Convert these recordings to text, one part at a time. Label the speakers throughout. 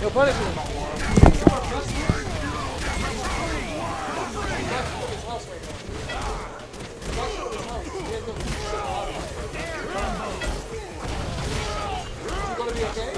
Speaker 1: Yo, punish him. Is he gonna be okay?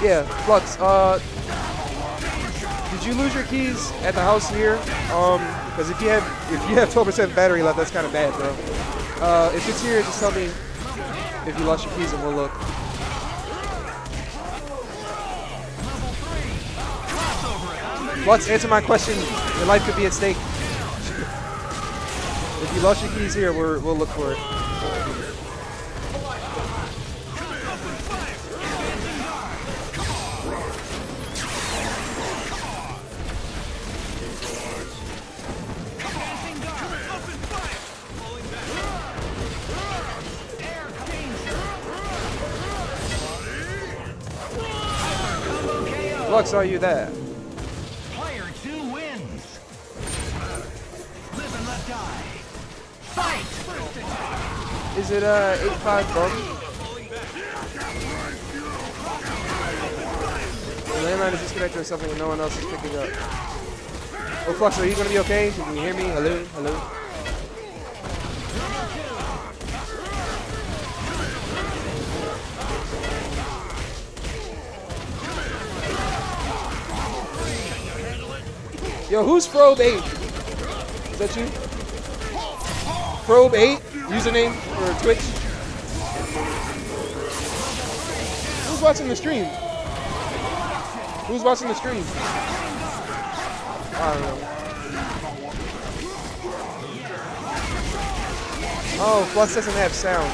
Speaker 1: Yeah, Flux, did you lose your keys at the house here? Because if you have 12% battery left, that's kind of bad, bro. If it's here, just tell me if you lost your keys and we'll look. Flux, answer my question. Your life could be at stake. If you lost your keys here, we'll look for it. Flux, are you there?
Speaker 2: Player 2 wins. Live and let die. Fight!
Speaker 1: Is it 8-5 bum? The landline is disconnected or something and no one else is picking up. Oh, Flux, are you gonna be okay? Can you hear me? Hello? Hello? Yo, who's Probe 8? Is that you? Probe 8? Username for Twitch? Who's watching the stream? Who's watching the stream? I don't know. Oh, Flux doesn't have sound.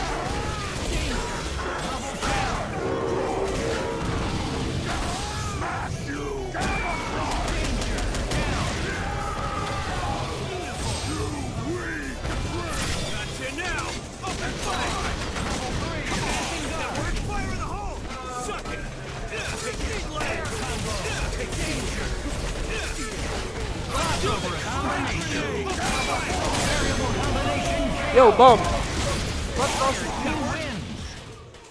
Speaker 1: Yo, bum.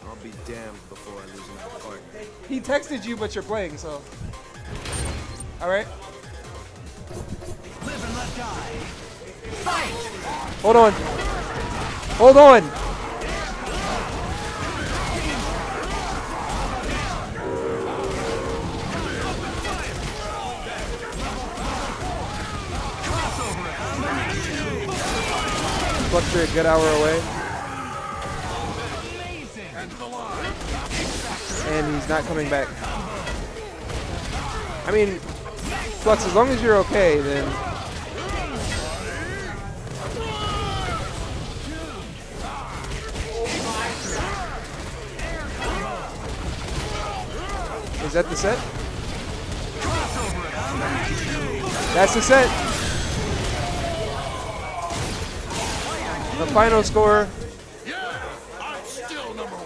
Speaker 3: I'll be damned before I lose my partner.
Speaker 1: He texted you, but you're playing, so. All right.
Speaker 2: Live and let die. Fight!
Speaker 1: Hold on. Hold on. Flux, you're a good hour away. And he's not coming back. I mean, Flux, as long as you're okay, then. Is that the set? That's the set. The final score.
Speaker 4: Yeah, I'm still number one.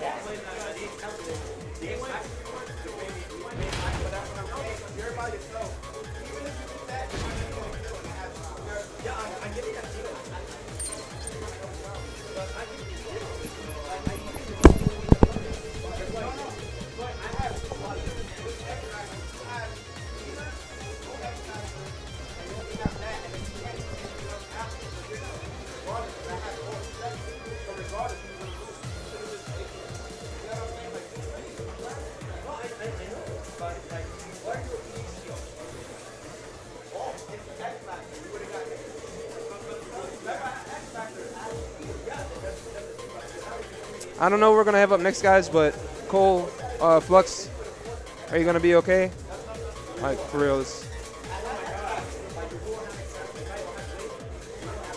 Speaker 1: I don't know what we're going to have up next, guys, but Cole, Flux, are you going to be okay? Like, for real.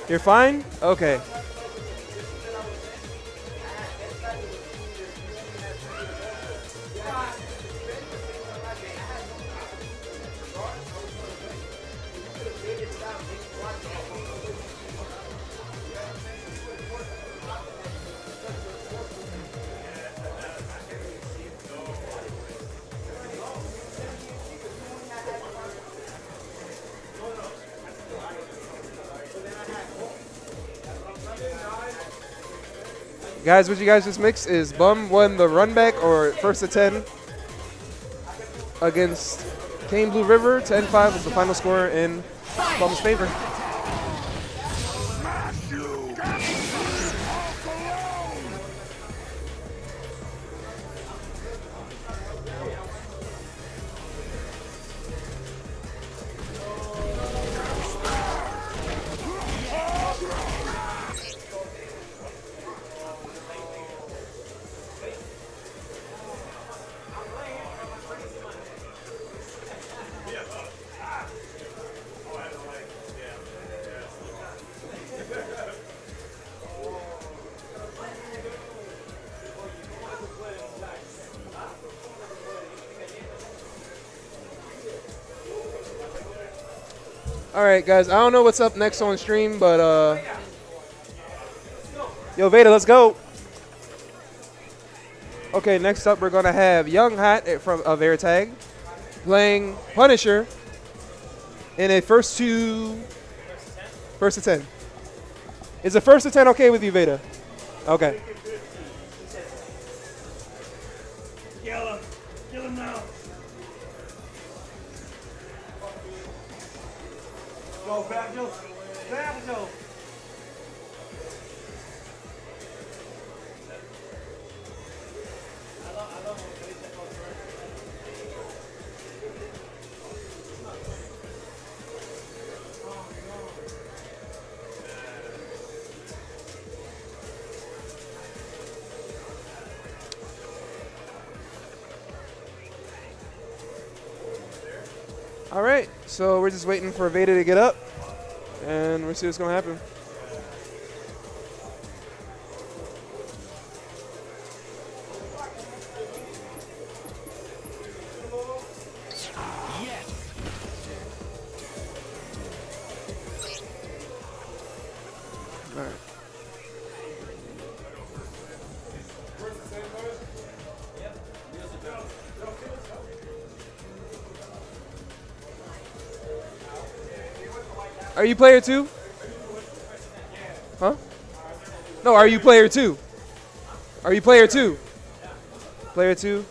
Speaker 1: You're fine? Okay. Guys, what you guys just mixed is Bum won the run back or first to 10 against Kane Blue River. 10-5 was the final score in Bum's favor. All right, guys, I don't know what's up next on stream, but yo, Veda, let's go. Okay, next up, we're going to have Young Hot from Airtag playing Punisher in a first to 10. Is a first to 10 okay with you, Veda? Okay.
Speaker 5: Kill him now. Go, grab Joe. Grab Joe.
Speaker 1: All right, so we're just waiting for Veda to get up, and we'll see what's going to happen. All right. Are you player 2? Huh? No, are you player 2? Are you player 2? Player 2?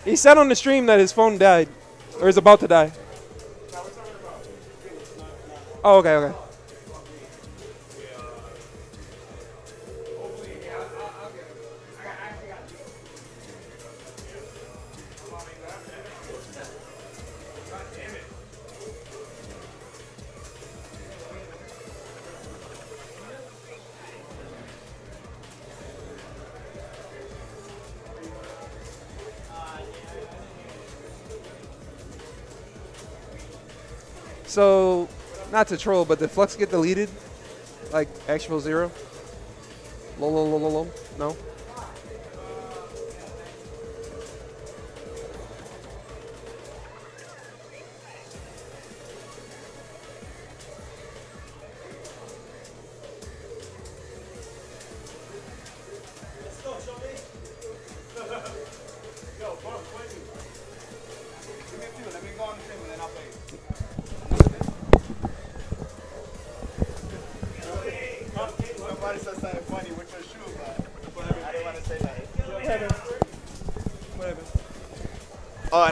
Speaker 1: He said on the stream that his phone died, or is about to die. Oh, okay, okay. So, not to troll, but did Flux get deleted? Like, actual 0? Lol. No?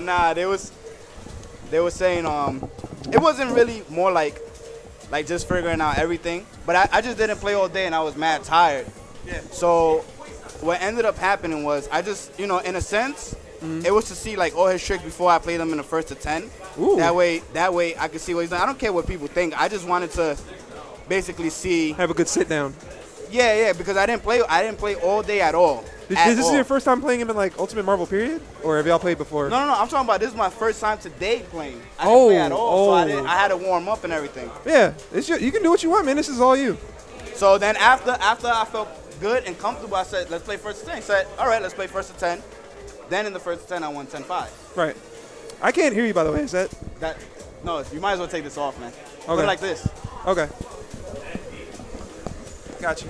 Speaker 6: Nah, they were saying it wasn't really more like just figuring out everything, but I just didn't play all day and I was mad tired. Yeah. So what ended up happening was I just, in a sense, it was to see like all his tricks before I played them in the first to 10. Ooh. That way I could see what he's doing. I don't care what people think. I just wanted to basically see.
Speaker 1: Have a good sit down.
Speaker 6: Yeah, because I didn't play all day at all.
Speaker 1: Is this your first time playing him in like Ultimate Marvel period? Or have y'all played before?
Speaker 6: No. I'm talking about this is my first time today playing. I didn't play at all, so I had to warm up and everything.
Speaker 1: Yeah, you can do what you want, man. This is all you.
Speaker 6: So then after I felt good and comfortable, I said, let's play first to 10. He said, all right, let's play first to 10. Then in the first 10, I won 10-5.
Speaker 1: Right. I can't hear you, by the way. Is that?
Speaker 6: No, you might as well take this off, man.
Speaker 1: Okay.
Speaker 6: Put it like this.
Speaker 1: Okay. Gotcha.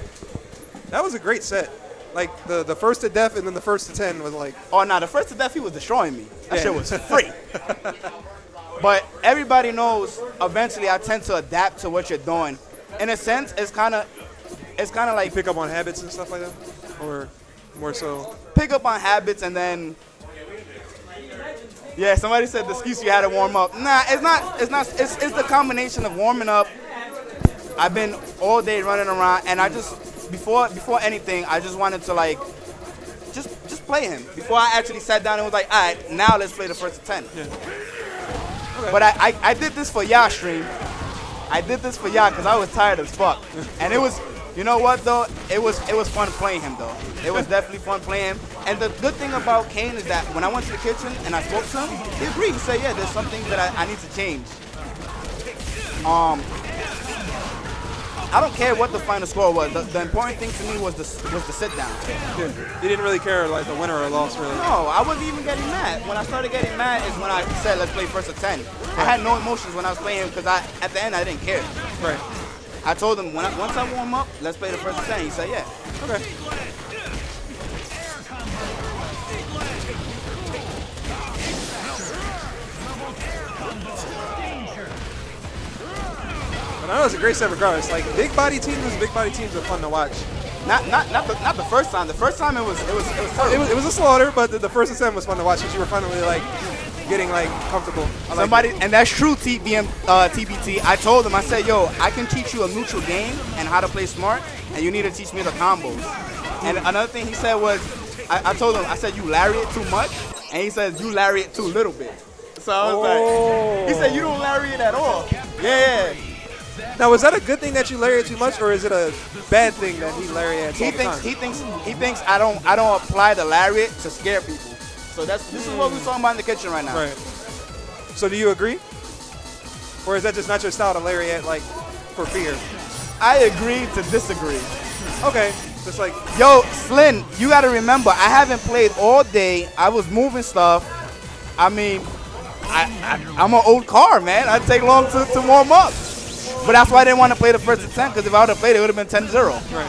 Speaker 1: That was a great set. Like the first to death and then the first to 10 was like.
Speaker 6: Oh, no, the first to death, he was destroying me. That shit was free. But everybody knows eventually I tend to adapt to what you're doing. In a sense, it's kind of like
Speaker 1: You pick up on habits and stuff like that, or more so.
Speaker 6: pick up on habits and then. Yeah, somebody said the excuse you had to warm up. Nah, it's not. It's the combination of warming up. I've been all day running around, and I just before anything, I just wanted to like just play him. Before I actually sat down and was like, all right, now let's play the first to 10.
Speaker 1: Yeah. Okay.
Speaker 6: But I did this for y'all stream. I did this for y'all because I was tired as fuck, and it was. You know what though? It was fun playing him though. It was definitely fun playing him. And the good thing about Kane is that when I went to the kitchen and I spoke to him, he agreed. He said, yeah, there's some things that I need to change. I don't care what the final score was. The important thing to me was the sit down.
Speaker 1: Yeah. You didn't really care like the winner or loss really.
Speaker 6: No, I wasn't even getting mad. When I started getting mad is when I said let's play first to 10. I had no emotions when I was playing him because at the end I didn't care.
Speaker 1: Right.
Speaker 6: I told him once I warm up, let's play the first to 10. He said yeah.
Speaker 1: Okay. But I know it's a great set regardless. Like big body teams are fun to watch.
Speaker 6: Not the first time. The first time it was terrible.
Speaker 1: It was a slaughter, but the first attempt was fun to watch because you were finally like getting like comfortable.
Speaker 6: And that's true, TBT. I told him, I said, yo, I can teach you a neutral game and how to play smart, and you need to teach me the combos. And another thing he said was, I told him, I said, you lariat too much, and he says, you lariat too little bit. So I was like, he said, you don't lariat at all. Yeah.
Speaker 1: Now, was that a good thing that you lariat too much, or is it a bad thing that he lariats all the time?
Speaker 6: He thinks I don't apply the lariat to scare people. So this is what we're talking about in the kitchen right now.
Speaker 1: Right. So do you agree? Or is that just not your style to lariat, like, for fear?
Speaker 6: I agree to disagree.
Speaker 1: Okay. Just like...
Speaker 6: Yo, Slyn, you got to remember, I haven't played all day. I was moving stuff. I mean, I'm an old car, man. I take long to warm up. But that's why I didn't want to play the first to 10, because if I would have played it, it would have been 10-0.
Speaker 1: Right.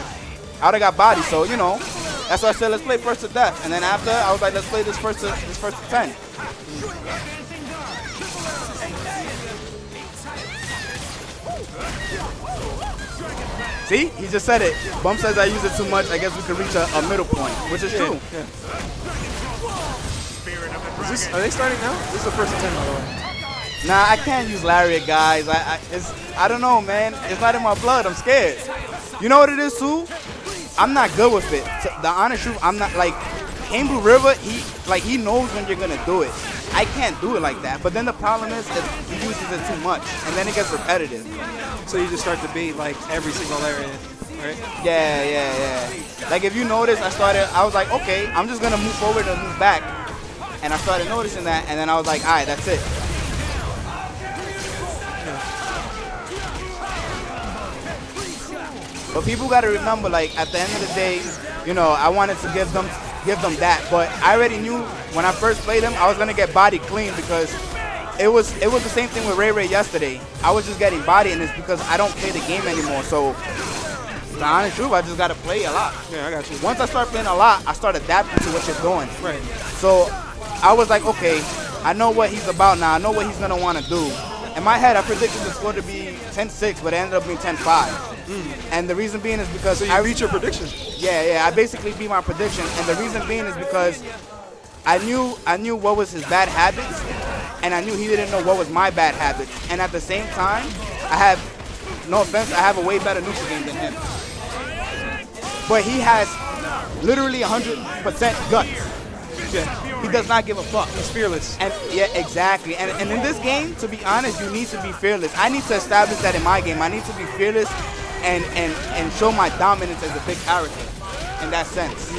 Speaker 6: I would have got body, so, you know. That's why I said let's play first to death, and then after I was like let's play this first to 10. See, he just said it. Bum says I use it too much. I guess we could reach a middle point, which is true.
Speaker 1: Yeah. Are they starting now? This is the first to 10, by the way.
Speaker 6: Nah, I can't use lariat, guys. I don't know, man. It's not in my blood. I'm scared. You know what it is too? I'm not good with it. The honest truth, I'm not like Cane Blue River. He knows when you're gonna do it. I can't do it like that. But then the problem is that he uses it too much, and then it gets repetitive.
Speaker 1: So you just start to beat like every single lariat, right?
Speaker 6: Yeah. Like if you notice, I was like, okay, I'm just gonna move forward and move back, and I started noticing that, and then I was like, all right, that's it. But people got to remember, like, at the end of the day, you know, I wanted to give them that. But I already knew when I first played him, I was going to get body clean because it was the same thing with Ray yesterday. I was just getting body, and it's because I don't play the game anymore. So, the honest truth, I just got to play a lot.
Speaker 1: Yeah, I got you.
Speaker 6: Once I start playing a lot, I start adapting to what you're doing.
Speaker 1: Right.
Speaker 6: So, I was like, okay, I know what he's about now. I know what he's going to want to do. In my head, I predicted the score to be 10-6, but it ended up being 10-5. And the reason being is because
Speaker 1: I beat your prediction.
Speaker 6: Yeah, I basically beat my prediction, and the reason being is because I knew what was his bad habits, and I knew he didn't know what was my bad habits. And at the same time, no offense, I have a way better neutral game than him. But he has literally 100% guts. Yeah. He does not give a fuck.
Speaker 1: He's fearless.
Speaker 6: And yeah, exactly. And in this game, to be honest, you need to be fearless. I need to establish that in my game. I need to be fearless and show my dominance as a big character in that sense.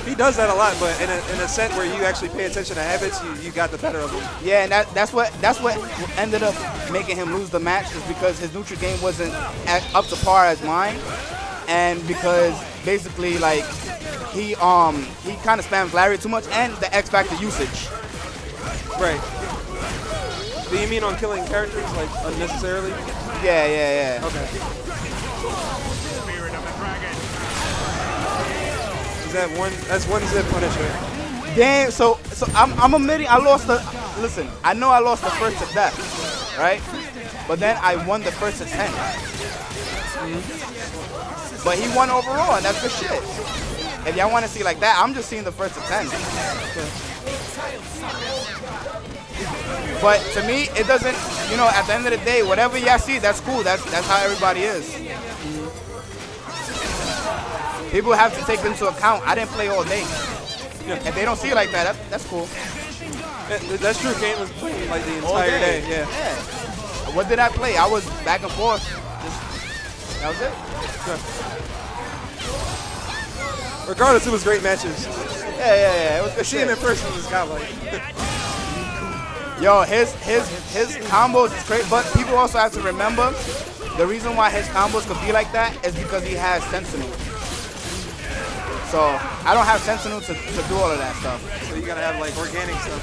Speaker 1: He does that a lot, but in a set where you actually pay attention to habits, you got the better of him.
Speaker 6: Yeah, and that's what ended up making him lose the match, is because his neutral game wasn't up to par as mine, and because basically like he kind of spams Lariat too much and the X Factor usage.
Speaker 1: Right. Do you mean on killing characters like unnecessarily?
Speaker 6: Yeah.
Speaker 1: Okay.
Speaker 3: Spirit of the dragon.
Speaker 1: Is that one? That's one zip Punisher.
Speaker 6: Damn. So I'm admitting I lost the. Listen, I know I lost the first to death, right? But then I won the first to 10. But he won overall, and that's good shit. If y'all want to see like that, I'm just seeing the first to 10. But to me, it doesn't, you know, at the end of the day, whatever y'all see, that's cool. That's how everybody is. People have to take into account, I didn't play all day. If they don't see it like that, that's cool.
Speaker 1: That's true. Kane was playing like the
Speaker 6: All
Speaker 1: entire day. Yeah.
Speaker 6: What did I play? I was back and forth. That was it.
Speaker 1: Regardless, it was great matches.
Speaker 6: Yeah. It was good
Speaker 1: See him
Speaker 6: shit.
Speaker 1: in person was godlike.
Speaker 6: Yo, his combos is great, but people also have to remember the reason why his combos could be like that is because he has Sentinel. So I don't have Sentinel to do all of that stuff.
Speaker 1: So you gotta have like organic stuff.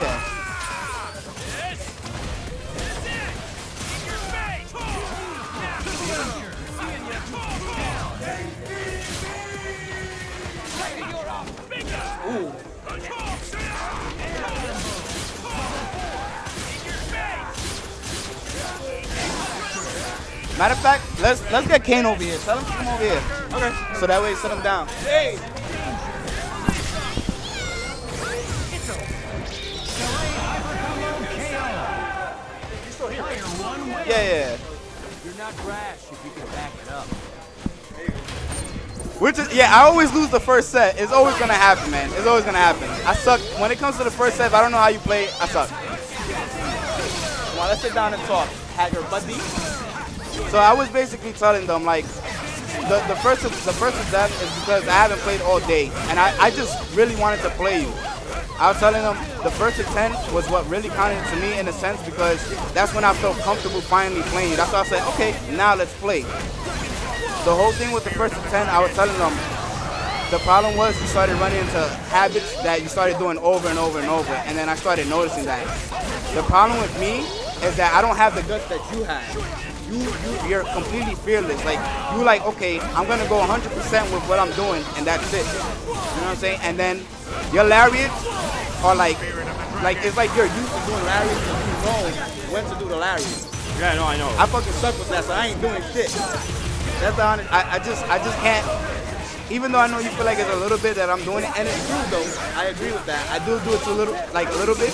Speaker 6: Yeah.
Speaker 1: Ooh.
Speaker 6: Matter of fact, let's get Kane over here. Tell him to come over here.
Speaker 1: Okay.
Speaker 6: So that way, sit him down.
Speaker 1: Hey.
Speaker 6: Yeah.
Speaker 2: You're not rash if you can back it up.
Speaker 6: Which is, I always lose the first set. It's always gonna happen, man. It's always gonna happen. I suck. When it comes to the first set, if I don't know how you play, I suck. Come on, let's sit down and talk. Hacker buddy. So I was basically telling them like, the first of that is because I haven't played all day, and I just really wanted to play you. I was telling them the first to 10 was what really counted to me in a sense because that's when I felt comfortable finally playing you. That's why I said, okay, now let's play. The whole thing with the first to 10, I was telling them, the problem was you started running into habits that you started doing over and over and over, and then I started noticing that. The problem with me is that I don't have the guts that you have. You're completely fearless. Like, you like, okay, I'm gonna go 100% with what I'm doing, and that's it. You know what I'm saying? And then your lariats are like it's like you're used to doing lariats and you know when to do the lariats.
Speaker 3: Yeah, no, I know.
Speaker 6: I fucking suck with that, so I ain't doing shit. That's the honest. I just can't. Even though I know you feel like it's a little bit that I'm doing it, and it's true though. I agree with that. I do it to a little bit.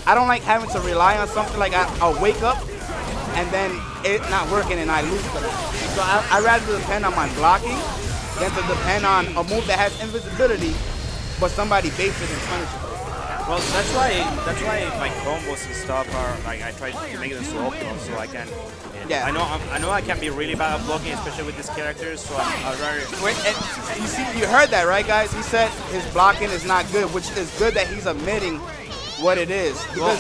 Speaker 6: I don't like having to rely on something like I'll wake up and then it not working and I lose to that. So I rather depend on my blocking than to depend on a move that has invisibility, but somebody bases it and punishes it.
Speaker 7: Well, that's why my combos and stuff are like I try to make them so optimal so I can.
Speaker 6: Yeah.
Speaker 7: I know I can be really bad at blocking, especially with these characters. So I'd rather.
Speaker 6: And you heard that, right, guys? He said his blocking is not good, which is good that he's admitting what it is.
Speaker 7: Well,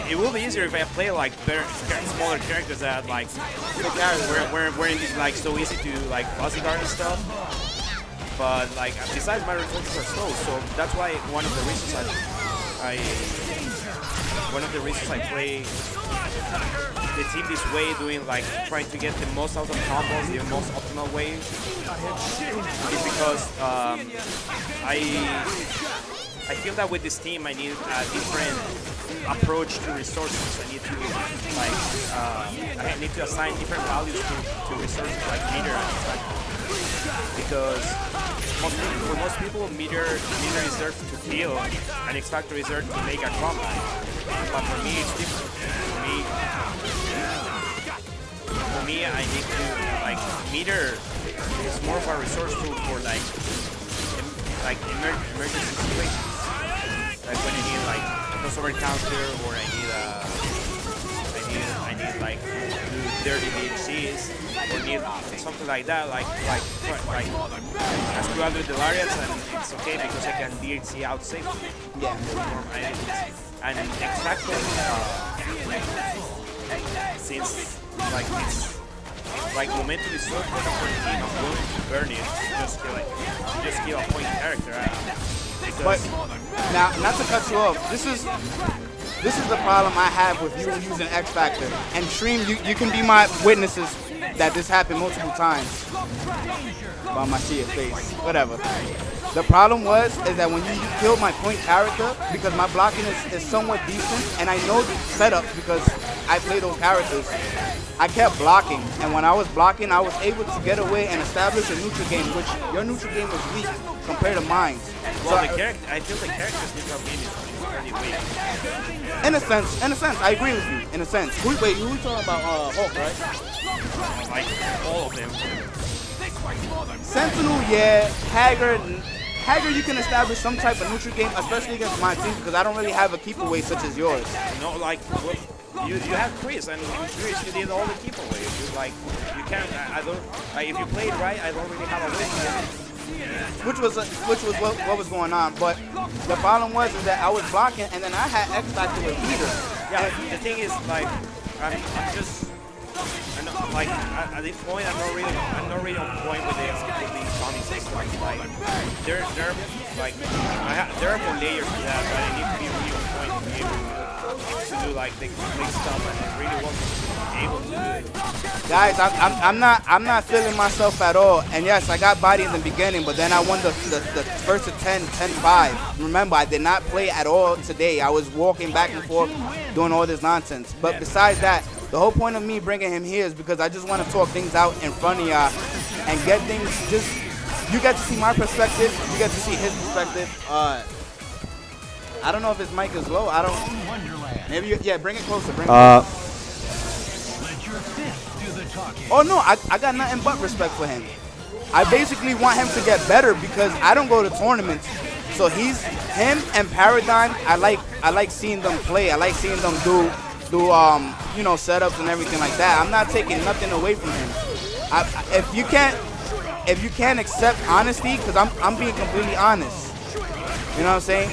Speaker 7: it will be easier if I play like smaller characters that like weren't like so easy to like fuzzy guard and stuff. But like besides my reflexes are slow, so that's why one of the reasons I play the team this way, doing like trying to get the most out of combos the most optimal way, is because I feel that with this team I need a different approach to resources. I need to assign different values to resources like meter and stuff. Because for most people, meter is there to kill, and X Factor is there to make a combo. But for me, it's different. For me, I need to like meter is more of a resource tool for like emergency situations. Like when I need like a crossover counter, or I need like do dirty DHCs, or need something like that, like I screw under the lariats, and it's okay because I can DHC out safely.
Speaker 6: Yeah.
Speaker 7: And X Factor, since like like momentum is so important for the team, I'm willing to burn it to just kill a point character.
Speaker 6: But now, not to cut you off, this is the problem I have with you using X Factor. And Stream, you can be my witnesses that this happened multiple times. Well, I see your face. Whatever. The problem is that when you killed my point character, because my blocking is somewhat decent, and I know the setups because I play those characters, I kept blocking. And when I was blocking, I was able to get away and establish a neutral game, which your neutral game was weak compared to mine.
Speaker 7: Well, I feel the character's neutral game is pretty weak.
Speaker 6: In a sense, I agree with you. In a sense. Wait, you were talking about Hulk, right?
Speaker 7: Like all of them.
Speaker 6: Sentinel, yeah. Hager, you can establish some type of neutral game, especially against my team, because I don't really have a keep away such as yours.
Speaker 7: No, like you have Chris, and in Chris you did all the keep away. You can't. I don't. Like, if you played right, I don't really have a win.
Speaker 6: Which was what was going on, but the problem was is that I was blocking, and then I had X Factor with meter.
Speaker 7: Yeah, the thing is, like, I'm just. Like at this point, I'm not really on point with the bounty system. Like there are more layers to that, but I need to be really on point to be able to do like the big stuff, and I really wasn't able to do it.
Speaker 6: Guys, I'm not feeling myself at all. And yes, I got body in the beginning, but then I won the first to 10-5. Remember, I did not play at all today. I was walking back and forth, doing all this nonsense. But besides that, the whole point of me bringing him here is because I just want to talk things out in front of y'all and get things just, you get to see my perspective, you get to see his perspective. I don't know if his mic is low. I don't, maybe, yeah, bring it closer, bring it closer. Oh no, I got nothing but respect for him. I basically want him to get better because I don't go to tournaments. So him and Paradigm, I like seeing them play. I like seeing them do you know, setups and everything like that. I'm not taking nothing away from him. If you can't accept honesty, because I'm being completely honest. You know what I'm saying?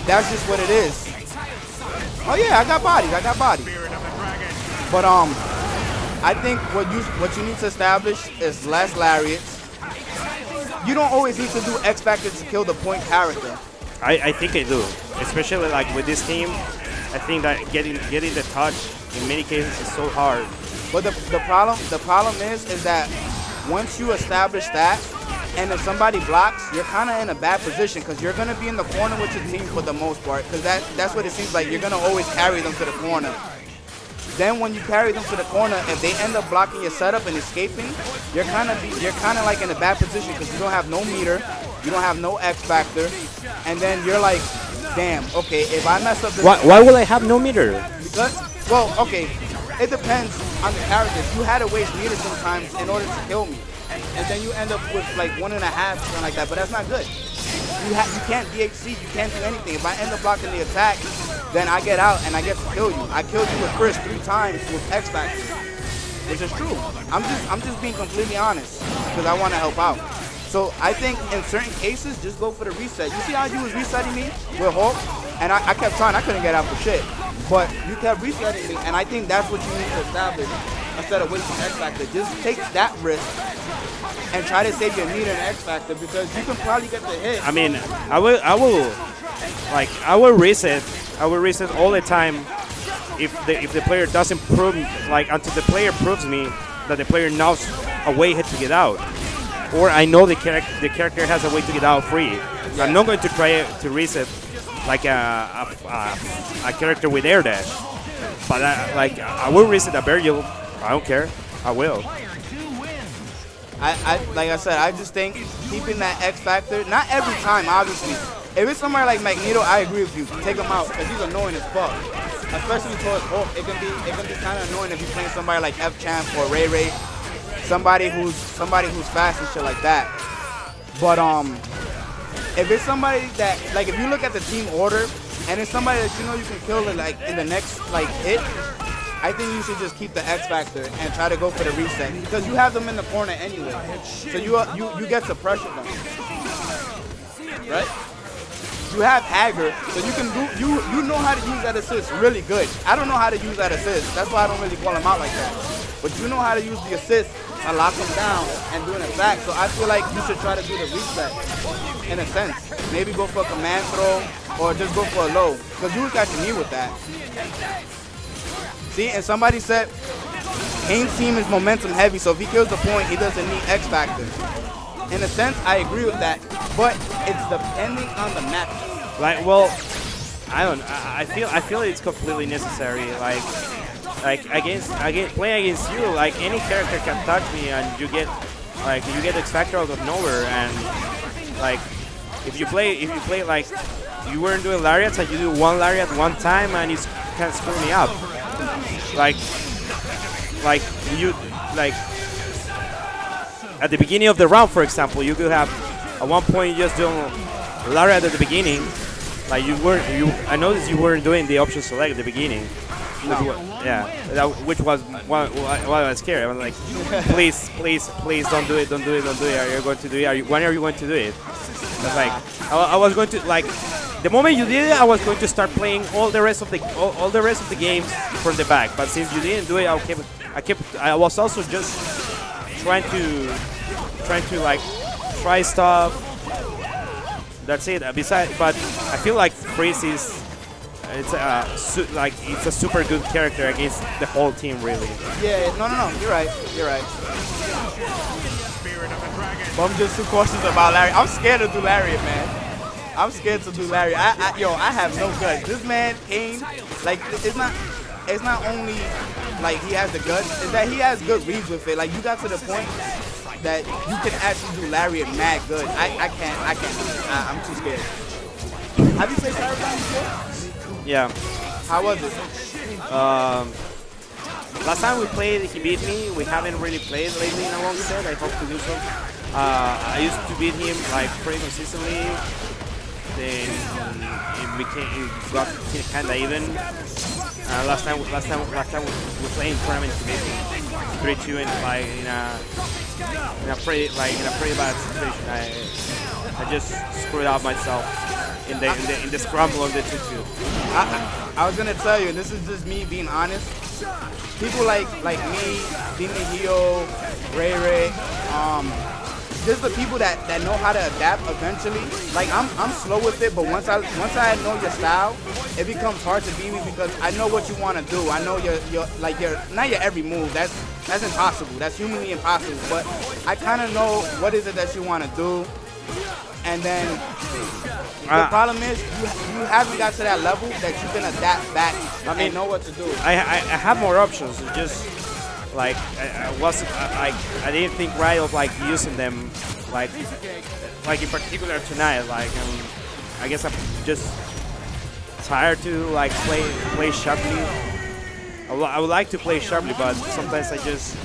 Speaker 6: That's just what it is. Oh yeah, I got bodies. But I think what you need to establish is less lariats. You don't always need to do X Factor to kill the point character.
Speaker 7: I think I do, especially like with this team. I think that getting the touch in many cases is so hard.
Speaker 6: But the problem is that once you establish that, and if somebody blocks, you're kind of in a bad position because you're gonna be in the corner with your team for the most part. Because that's what it seems like. You're gonna always carry them to the corner. Then when you carry them to the corner, if they end up blocking your setup and escaping, you're kind of like in a bad position because you don't have no meter, you don't have no X Factor, and then you're like, damn, okay, if I mess up this...
Speaker 7: Why would I have no meter?
Speaker 6: Because, well, okay, it depends on the character. You had to waste meter sometimes in order to kill me. And then you end up with like 1.5 or something like that, but that's not good. You can't DHC, you can't do anything. If I end up blocking the attack, then I get out and I get to kill you. I killed you with Chris 3 times with X Factor, which is true. I'm just being completely honest because I want to help out. So I think in certain cases, just go for the reset. You see how you was resetting me with Hulk? And I kept trying, I couldn't get out for shit. But you kept resetting me, and I think that's what you need to establish instead of wasting X Factor. Just take that risk and try to save your meter and X Factor because you can probably get the hit.
Speaker 7: I mean, I will reset all the time if the player doesn't prove, like, until the player proves me that the player knows a way to get out, or I know the character has a way to get out free. Yeah. I'm not going to try to reset like a character with air dash, but I will reset a Virgil. I don't care. I will.
Speaker 6: Like I said, I just think keeping that X Factor, not every time, obviously. If it's somebody like Magneto, I agree with you. Take him out because he's annoying as fuck. Especially towards Hulk, it can be kind of annoying if you're playing somebody like F Champ or Ray Ray, somebody who's fast and shit like that. But if it's somebody that, like, if you look at the team order and it's somebody that you know you can kill it like in the next like hit, I think you should just keep the X Factor and try to go for the reset because you have them in the corner anyway. So you get to pressure them, right? You have Hager, so you can do you know how to use that assist really good. I don't know how to use that assist. That's why I don't really call him out like that. but you know how to use the assist to lock him down and do an attack. So I feel like you should try to do the reset in a sense. Maybe go for a command throw or just go for a low, because you was catching me with that. See, and somebody said Kane's team is momentum heavy, so if he kills the point, he doesn't need X Factor. In a sense, I agree with that, but it's depending on the match.
Speaker 7: Like, well, I don't. I feel it's completely necessary. Like playing against you, like any character can touch me, and you get X Factor out of nowhere. And like, if you play like you weren't doing lariats, and you do one lariat one time, and it can screw me up. Like you at the beginning of the round, for example, you could have at one point you just doing lariat at the beginning. Like I noticed you weren't doing the option select at the beginning. No. Which was why I was scared. I was like, please, don't do it. Are you going to do it? When are you going to do it? Like, I was going to, like, the moment you did it, I was going to start playing all the rest of the games from the back. But since you didn't do it, I was also just trying to like try stuff. That's it. Besides, but I feel like Chris is. It's a super good character against the whole team, really.
Speaker 6: Yeah, no, you're right. But I'm just too cautious about Larry. I'm scared to do Lariat, man. I'm scared to do Lariat. I have no guts. This man, Kane, like, it's not only like he has the guts, it's that he has good reads with it. Like, you got to the point that you can actually do Lariat mad good. I can't. I'm too scared. Have you played Cyberpunk before?
Speaker 7: Yeah.
Speaker 6: How was it?
Speaker 7: Last time we played, he beat me. We haven't really played lately in a long set. I hope to do so. I used to beat him like pretty consistently. Then it got kind of even. Last time we played in tournament, he beat me 3-2 and like in a pretty bad situation. I just screwed up myself in the scramble of the 2-2.
Speaker 6: I was gonna tell you, and this is just me being honest. People like me, Demon Hio, Ray, just the people that know how to adapt eventually. Like I'm slow with it, but once I know your style, it becomes hard to beat me because I know what you want to do. I know your not your every move. That's impossible. That's humanly impossible. But I kind of know what is it that you want to do. And then the problem is you haven't got to that level that you can adapt back and know what to do.
Speaker 7: I have more options. It's just like I didn't think right of like using them like in particular tonight. Like I guess I'm just tired to like play sharply. I would like to play sharply, but sometimes I just.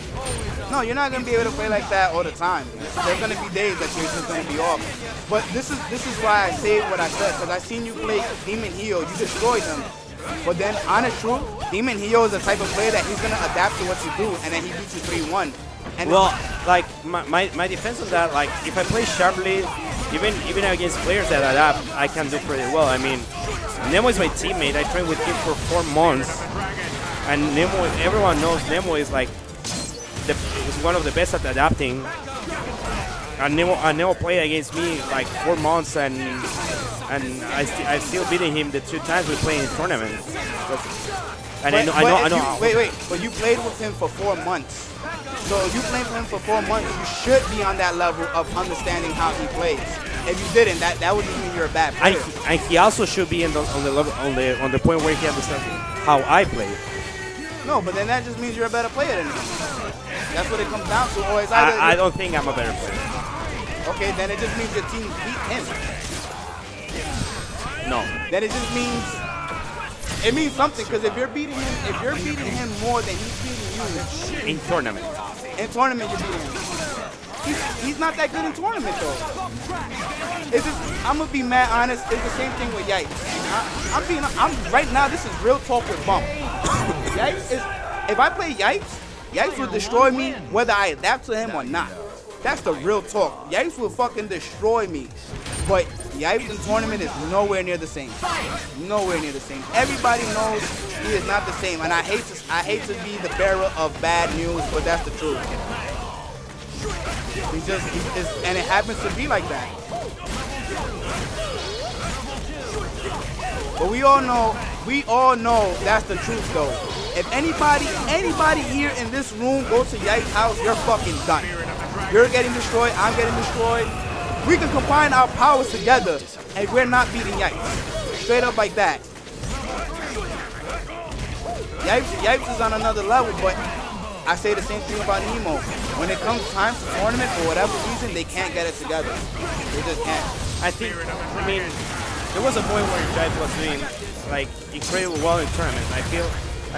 Speaker 6: No, you're not gonna be able to play like that all the time. There's gonna be days that you're just gonna be off. But this is why I say what I said, because I seen you play Demon Hio, you destroyed him. But then, honest truth, Demon Hio is the type of player that he's gonna adapt to what you do, and then he beats you 3-1. And
Speaker 7: well, like my defense on that, like if I play sharply, even against players that adapt, I can do pretty well. I mean, Nemo is my teammate. I trained with him for 4 months, and Nemo, everyone knows Nemo is like. Was one of the best at adapting, and Nemo played against me like 4 months, and I still beating him the 2 times we played in tournaments. And I know.
Speaker 6: Wait, but you played with him for 4 months. So if you played with him for 4 months, you should be on that level of understanding how he plays. If you didn't, that would just mean you're a bad player.
Speaker 7: And he also should be on the point where he understands how I play.
Speaker 6: No, but then that just means you're a better player than him. That's what it comes down to. Or it's either
Speaker 7: I don't think I'm a better player.
Speaker 6: Okay, then it just means your team beat him.
Speaker 7: No.
Speaker 6: Then it just means something, because if you're beating him more than he's beating you
Speaker 7: in tournament.
Speaker 6: In tournament, you're beating him. He's not that good in tournament though. It's just, I'm gonna be mad honest. It's the same thing with Yikes. I'm right now. This is real talk with Bump. Yikes is, if I play Yikes will destroy me whether I adapt to him or not. That's the real talk. Yikes will fucking destroy me. But Yipes in tournament is nowhere near the same. Nowhere near the same. Everybody knows he is not the same, and I hate to be the bearer of bad news, but that's the truth. And it happens to be like that. But we all know that's the truth though. If anybody here in this room goes to Yipes' house, you're fucking done. You're getting destroyed, I'm getting destroyed. We can combine our powers together and we're not beating Yipes. Straight up like that. Yipes is on another level, but I say the same thing about Nemo. When it comes time for tournament, for whatever reason, they can't get it together. They just can't.
Speaker 7: I mean, there was a point where Yipes was doing like incredibly well in tournament. I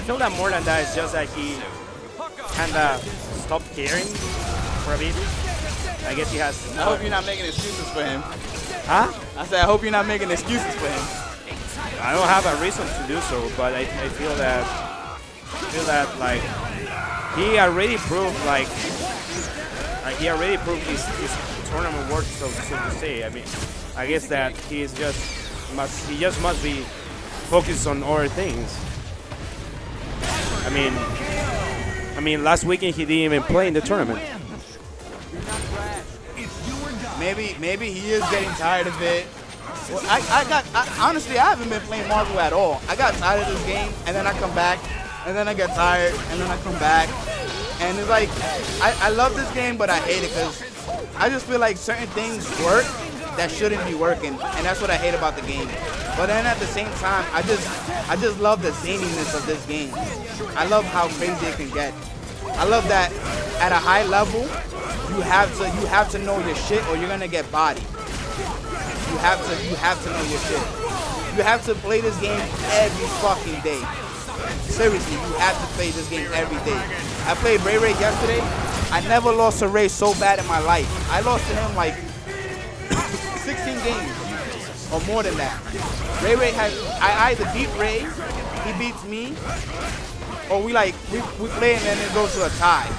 Speaker 7: feel that more than that, it's just that he kinda stopped caring for a bit. I guess he has.
Speaker 6: I hope you're not making excuses for him.
Speaker 7: Huh?
Speaker 6: I said I hope you're not making excuses for him.
Speaker 7: I don't have a reason to do so, but I feel that like he already proved his tournament worth, so to say. I mean, I guess that he just must be focused on other things. I mean, last weekend he didn't even play in the tournament.
Speaker 6: Maybe he is getting tired of it. Well, honestly, I haven't been playing Marvel at all. I got tired of this game, and then I come back, and then I get tired, and then I come back. And it's like, I love this game, but I hate it because I just feel like certain things work that shouldn't be working, and that's what I hate about the game. But then at the same time, I just love the zaniness of this game. I love how crazy it can get. I love that at a high level, you have to know your shit or you're gonna get bodied. You have to know your shit. You have to play this game every fucking day. Seriously, you have to play this game every day. I played Ray Ray yesterday. I never lost a Ray so bad in my life. I lost to him like 16 games or more than that. Ray Ray has, I either beat Ray, he beats me, or we play and then it goes to a tie.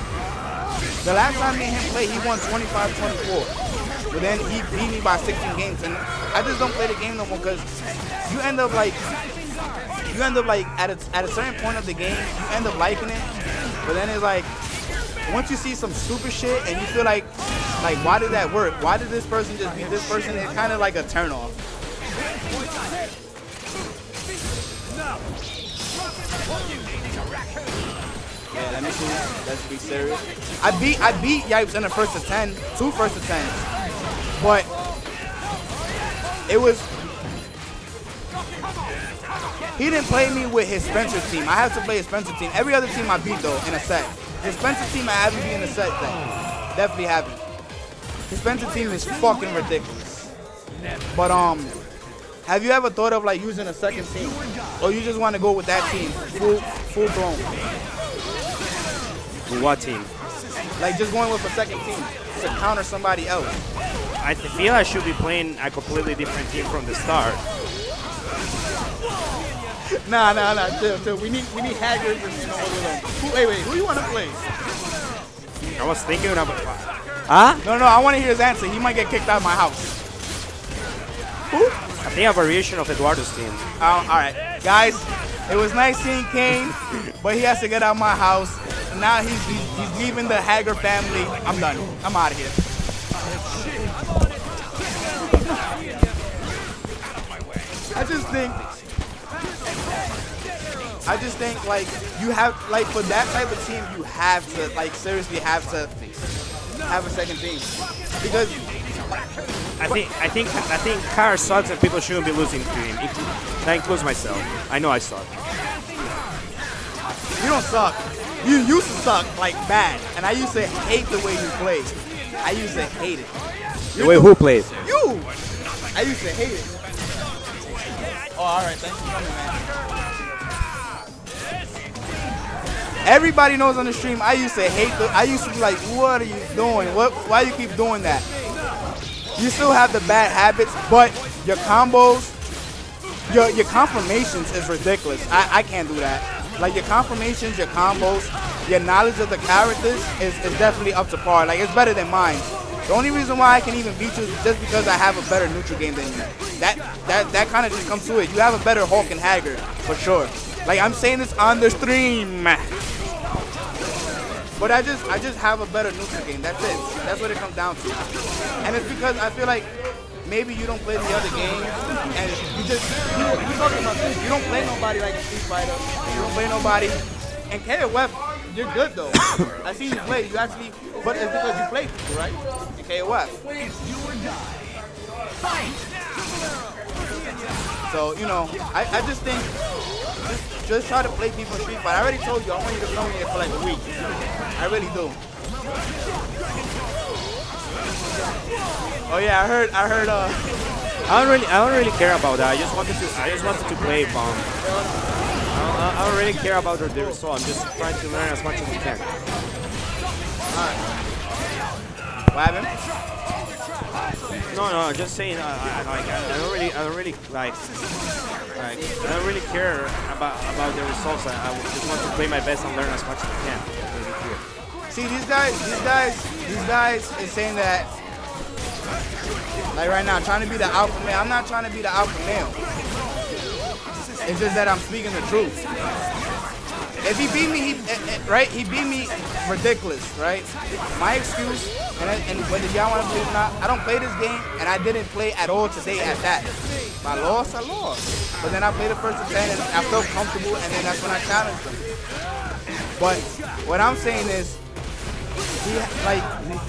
Speaker 6: The last time me and him played, he won 25-24. But then he beat me by 16 games, and I just don't play the game no more because you end up like at a certain point of the game, you end up liking it. But then it's like once you see some stupid shit and you feel like why did that work? Why did this person just beat this person? It's kind of like a turn off. Yeah, let me see. Let's be serious. I beat Yipes in the first of 10, 2 first of 10s. But it was, he didn't play me with his Spencer team. I have to play his Spencer team. Every other team I beat though in a set. His Spencer team I haven't beat in a set though. Definitely haven't. His Spencer team is fucking ridiculous. But have you ever thought of like using a second team? Or you just want to go with that team, full blown?
Speaker 7: What team?
Speaker 6: Like just going with a second team to counter somebody else.
Speaker 7: I feel I should be playing a completely different team from the start.
Speaker 6: Nah, chill. We need haggers and all of them. Wait, who you want to play?
Speaker 7: I was thinking about. Huh?
Speaker 6: No, I want to hear his answer. He might get kicked out of my house. Who?
Speaker 7: I think a variation of Eduardo's team.
Speaker 6: All right, guys. It was nice seeing Kane, but he has to get out of my house. Now he's leaving the Hager family. I'm done. I'm out of here. I just think like you have like for that type of team you have to like seriously have to have a second team because
Speaker 7: I think Car sucks and people shouldn't be losing to him. That includes myself. I know I suck.
Speaker 6: You don't suck. You used to suck like bad, and I used to hate the way you played. I used to hate it.
Speaker 7: The way who played?
Speaker 6: You. I used to hate it. Oh, all right. Thanks for coming, man. Everybody knows on the stream. I used to hate. I used to be like, "What are you doing? Why you keep doing that?" You still have the bad habits, but your combos, your confirmations is ridiculous. I can't do that. Like your confirmations, your combos, your knowledge of the characters is definitely up to par. Like it's better than mine. The only reason why I can even beat you is just because I have a better neutral game than you. That kind of just comes to it. You have a better Hulk and Haggard, for sure. Like, I'm saying this on the stream. But I just have a better neutral game. That's it. That's what it comes down to. And it's because I feel like maybe you don't play the other games, and you talking about this. You don't play nobody like Street Fighter. You don't play nobody. And KOF, you're good though. I see you play. You actually, but it's because you play people, right? In KOF. So you know, I just think just try to play people in Street Fighter. I already told you I want you to come here for like a week. I really do. Oh yeah, I heard.
Speaker 7: I don't really care about that. I just wanted to play bomb. I don't really care about the result. I'm just trying to learn as much as I can.
Speaker 6: Alright. What happened?
Speaker 7: No, just saying. I don't really care about the results. I just want to play my best and learn as much as I can.
Speaker 6: See, these guys is saying that, like right now, trying to be the alpha male. I'm not trying to be the alpha male. It's just that I'm speaking the truth. If he beat me, he beat me ridiculous, right? My excuse, and whether y'all want to play or not, I don't play this game, and I didn't play at all today at that. If I lost, I lost. But then I played the first to 10, and I felt comfortable, and then that's when I challenged him. But what I'm saying is,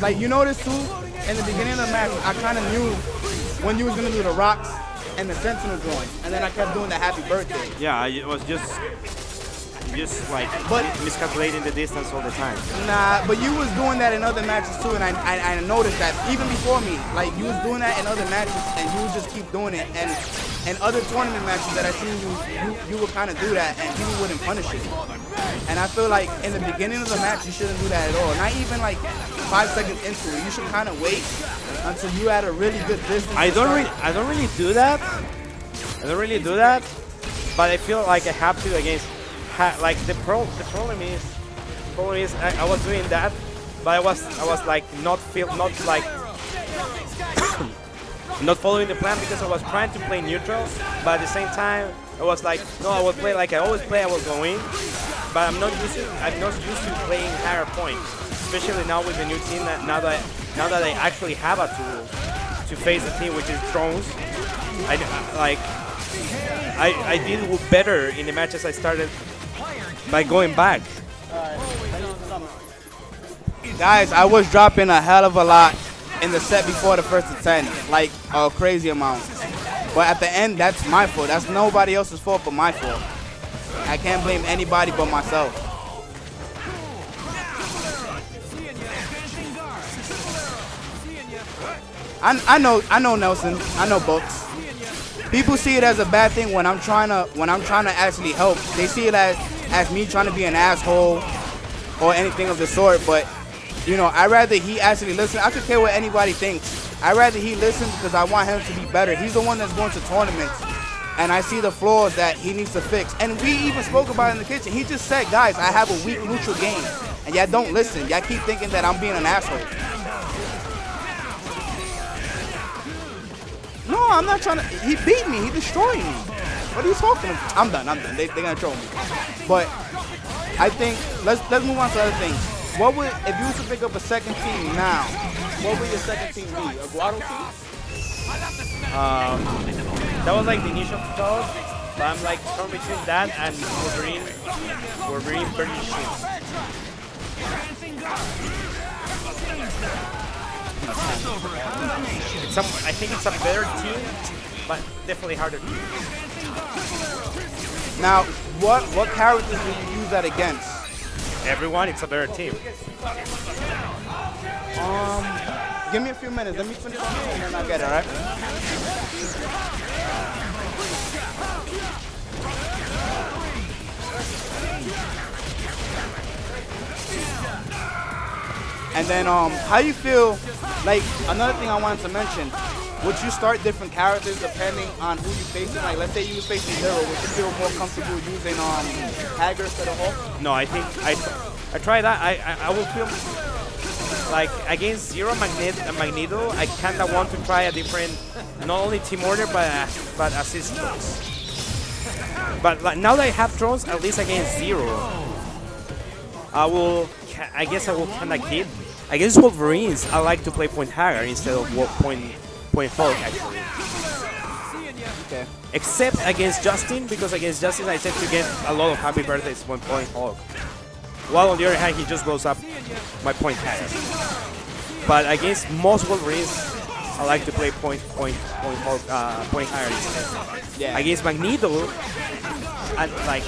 Speaker 6: like you notice too, in the beginning of the match, I kind of knew when you was gonna do the rocks and the sentinel drawing, and then I kept doing the happy birthday.
Speaker 7: Yeah, it was just like miscalculating the distance all the time.
Speaker 6: Nah, but you was doing that in other matches too, and I noticed that even before me, like you was doing that in other matches, and you would just keep doing it, and in other tournament matches that I seen you would kind of do that, and people wouldn't punish it. And I feel like in the beginning of the match, you shouldn't do that at all. Not even like 5 seconds into it. You should kind of wait until you had a really good distance.
Speaker 7: I don't really do that. But I feel like I have to against. Like the problem is I was doing that, but I was like not not following the plan because I was trying to play neutral, but at the same time I was like, no, I will play like I always play. I will go in, but I'm not used to playing higher points, especially now with the new team. Now that I actually have a tool to face a team which is drones, I did better in the matches I started by going back.
Speaker 6: Guys, I was dropping a hell of a lot in the set before the first to 10, like a crazy amount. But at the end, that's my fault. That's nobody else's fault but my fault. I can't blame anybody but myself. I know Nelson. I know Books. People see it as a bad thing when I'm trying to actually help. They see it as me trying to be an asshole or anything of the sort. But you know, I'd rather he actually listen. I could care what anybody thinks. I'd rather he listen because I want him to be better. He's the one that's going to tournaments, and I see the flaws that he needs to fix. And we even spoke about it in the kitchen. He just said, guys, I have a weak neutral game, and y'all don't listen. Y'all keep thinking that I'm being an asshole. No, I'm not trying to. He beat me. He destroyed me. What are you talking about? I'm done. They're gonna troll me. But I think let's move on to other things. What would, if you was to pick up a second team now, what would your second team be? A Guado team?
Speaker 7: That was like the initial thought, but I'm like torn between that and Wolverine Burning Shield. I think it's a better team, but definitely harder team.
Speaker 6: Now, what characters do you use that against?
Speaker 7: Everyone, it's a better team.
Speaker 6: Give me a few minutes. Let me finish this and then I'll get it, all right? And then, how you feel? Like another thing I wanted to mention. Would you start different characters depending on who you facing? Like, let's say you was facing Zero. Would you feel more comfortable using Haggard instead of Hulk?
Speaker 7: No, I think I try that. I will feel like against Zero Magneto, I kind of want to try a different, not only team order but assist throws. But like, now that I have throws, at least against Zero, I guess I will kind of keep. Against Wolverines, I like to play Point Hagar instead of Point Hulk actually.
Speaker 6: Okay.
Speaker 7: Except against Justin, because against Justin I tend to get a lot of happy birthdays when Point Hulk. While on the other hand, he just blows up my Point Hagar. But against most Wolverines, I like to play Point Hagar instead.
Speaker 6: Yeah.
Speaker 7: Against Magneto, and like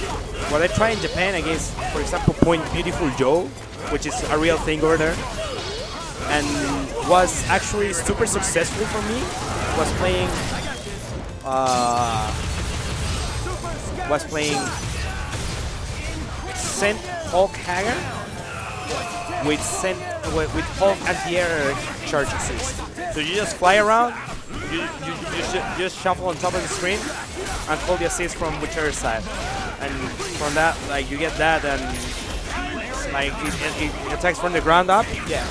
Speaker 7: what I try in Japan against, for example, Point Beautiful Joe, which is a real thing over there, and was actually super successful for me. Was playing Sent Hulk Hagar with Hulk anti-air charge assist. So you just fly around, you just shuffle on top of the screen and hold the assist from whichever side. And from that, like you get that, and like it attacks from the ground up.
Speaker 6: Yeah.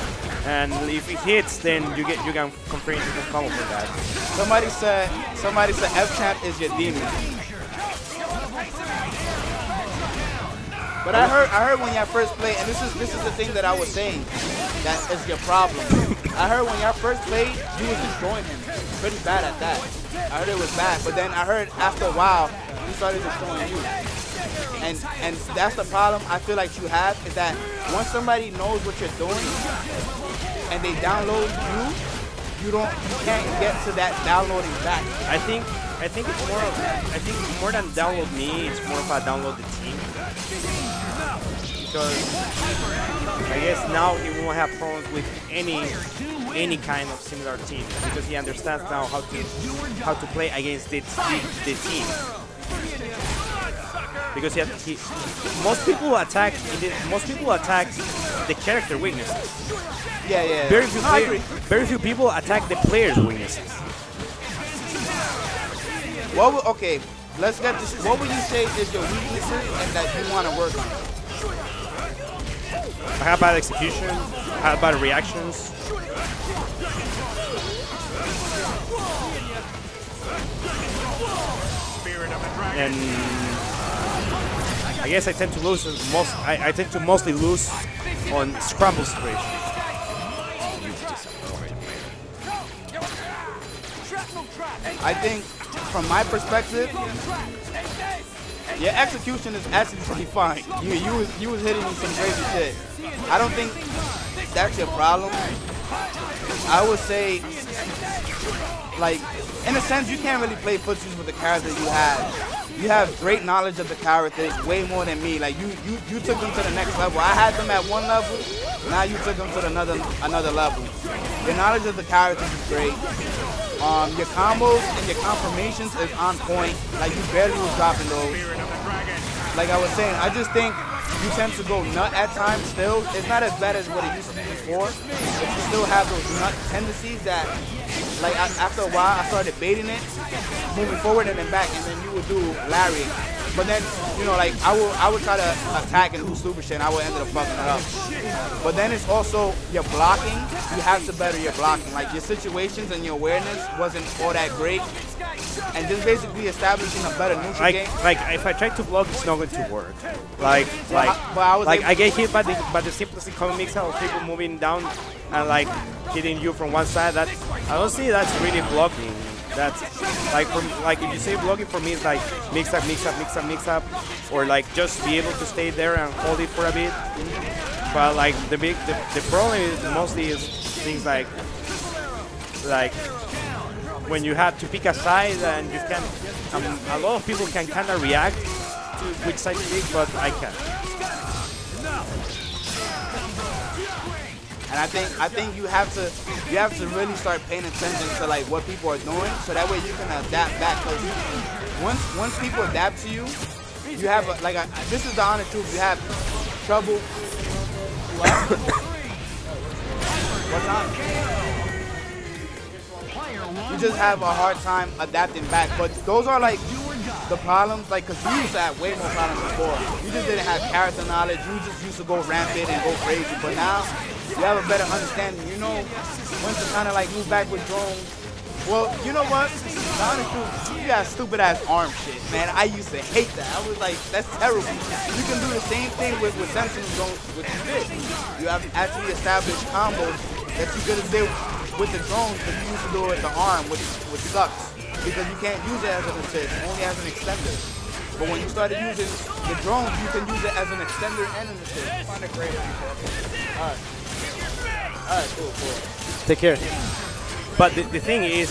Speaker 7: And if it hits, then you can confirm combo for that.
Speaker 6: Somebody said F-Champ is your demon. But I heard when y'all first played, and this is the thing that I was saying that is your problem. I heard when y'all first played, you was destroying him pretty bad at that. I heard it was bad, but then I heard after a while he started destroying you. And that's the problem I feel like you have, is that once somebody knows what you're doing and they download you can't get to that downloading back. I think more than download me, it's more of a download the team. Because I guess now he won't have problems with any kind of similar team, because he understands now how to play against the team. Because most people attack the character weaknesses. Yeah.
Speaker 7: Very few people attack the player's weaknesses.
Speaker 6: Okay, let's get this. What would you say is your weaknesses and that you want to work on?
Speaker 7: I have bad execution, I have bad reactions. And I guess I tend to lose I tend to mostly lose on scramble situations.
Speaker 6: I think from my perspective, your execution is actually pretty fine. You was hitting some crazy shit. I don't think that's your problem. I would say, like, in a sense, you can't really play footsies with the characters you have. You have great knowledge of the characters, way more than me. Like you took them to the next level. I had them at one level, now you took them to another level. Your knowledge of the characters is great. Your combos and your confirmations is on point. Like you barely was dropping those. Like I was saying, I just think you tend to go nut at times still. It's not as bad as what it used to be before, but you still have those nut tendencies that, like after a while, I started baiting it, moving forward and then back, and then you would do Larry. But then, you know, like I would try to attack and do super shit, and I would end up fucking it up. But then it's also your blocking. You have to better your blocking. Like your situations and your awareness wasn't all that great. And just basically establishing a better neutral game.
Speaker 7: Like if I try to block, it's not going to work. I get hit by the simplest common mix of people moving down and like hitting you from one side. That I don't see that's really blocking. That's like if you say blocking for me, it's like mix up, or like just be able to stay there and hold it for a bit. But like the problem is mostly things like when you have to pick a side and you can, a lot of people can kind of react to which side to pick, but I can't.
Speaker 6: And I think you have to really start paying attention to like what people are doing, so that way you can adapt back. Because once people adapt to you, you have this is the honest truth. You have trouble. What's on? You just have a hard time adapting back. But those are like the problems, like, because you used to have way more problems before. You just didn't have character knowledge. You just used to go rampant and go crazy. But now you have a better understanding. You know when to kind of like move back with drones. Well, you know what? The honest truth, you got stupid ass arm shit, man. I used to hate that. I was like, that's terrible. You can do the same thing with sentinel drones, which you did. You have actually established combos that you could have did with the drones, but you used to do it with the arm, which sucks. Because you can't use it as an assist, only as an extender. But when you started using the drones, you can use it as an extender and an assist. Find a greater. Alright. Alright, cool.
Speaker 7: Take care. But the thing is,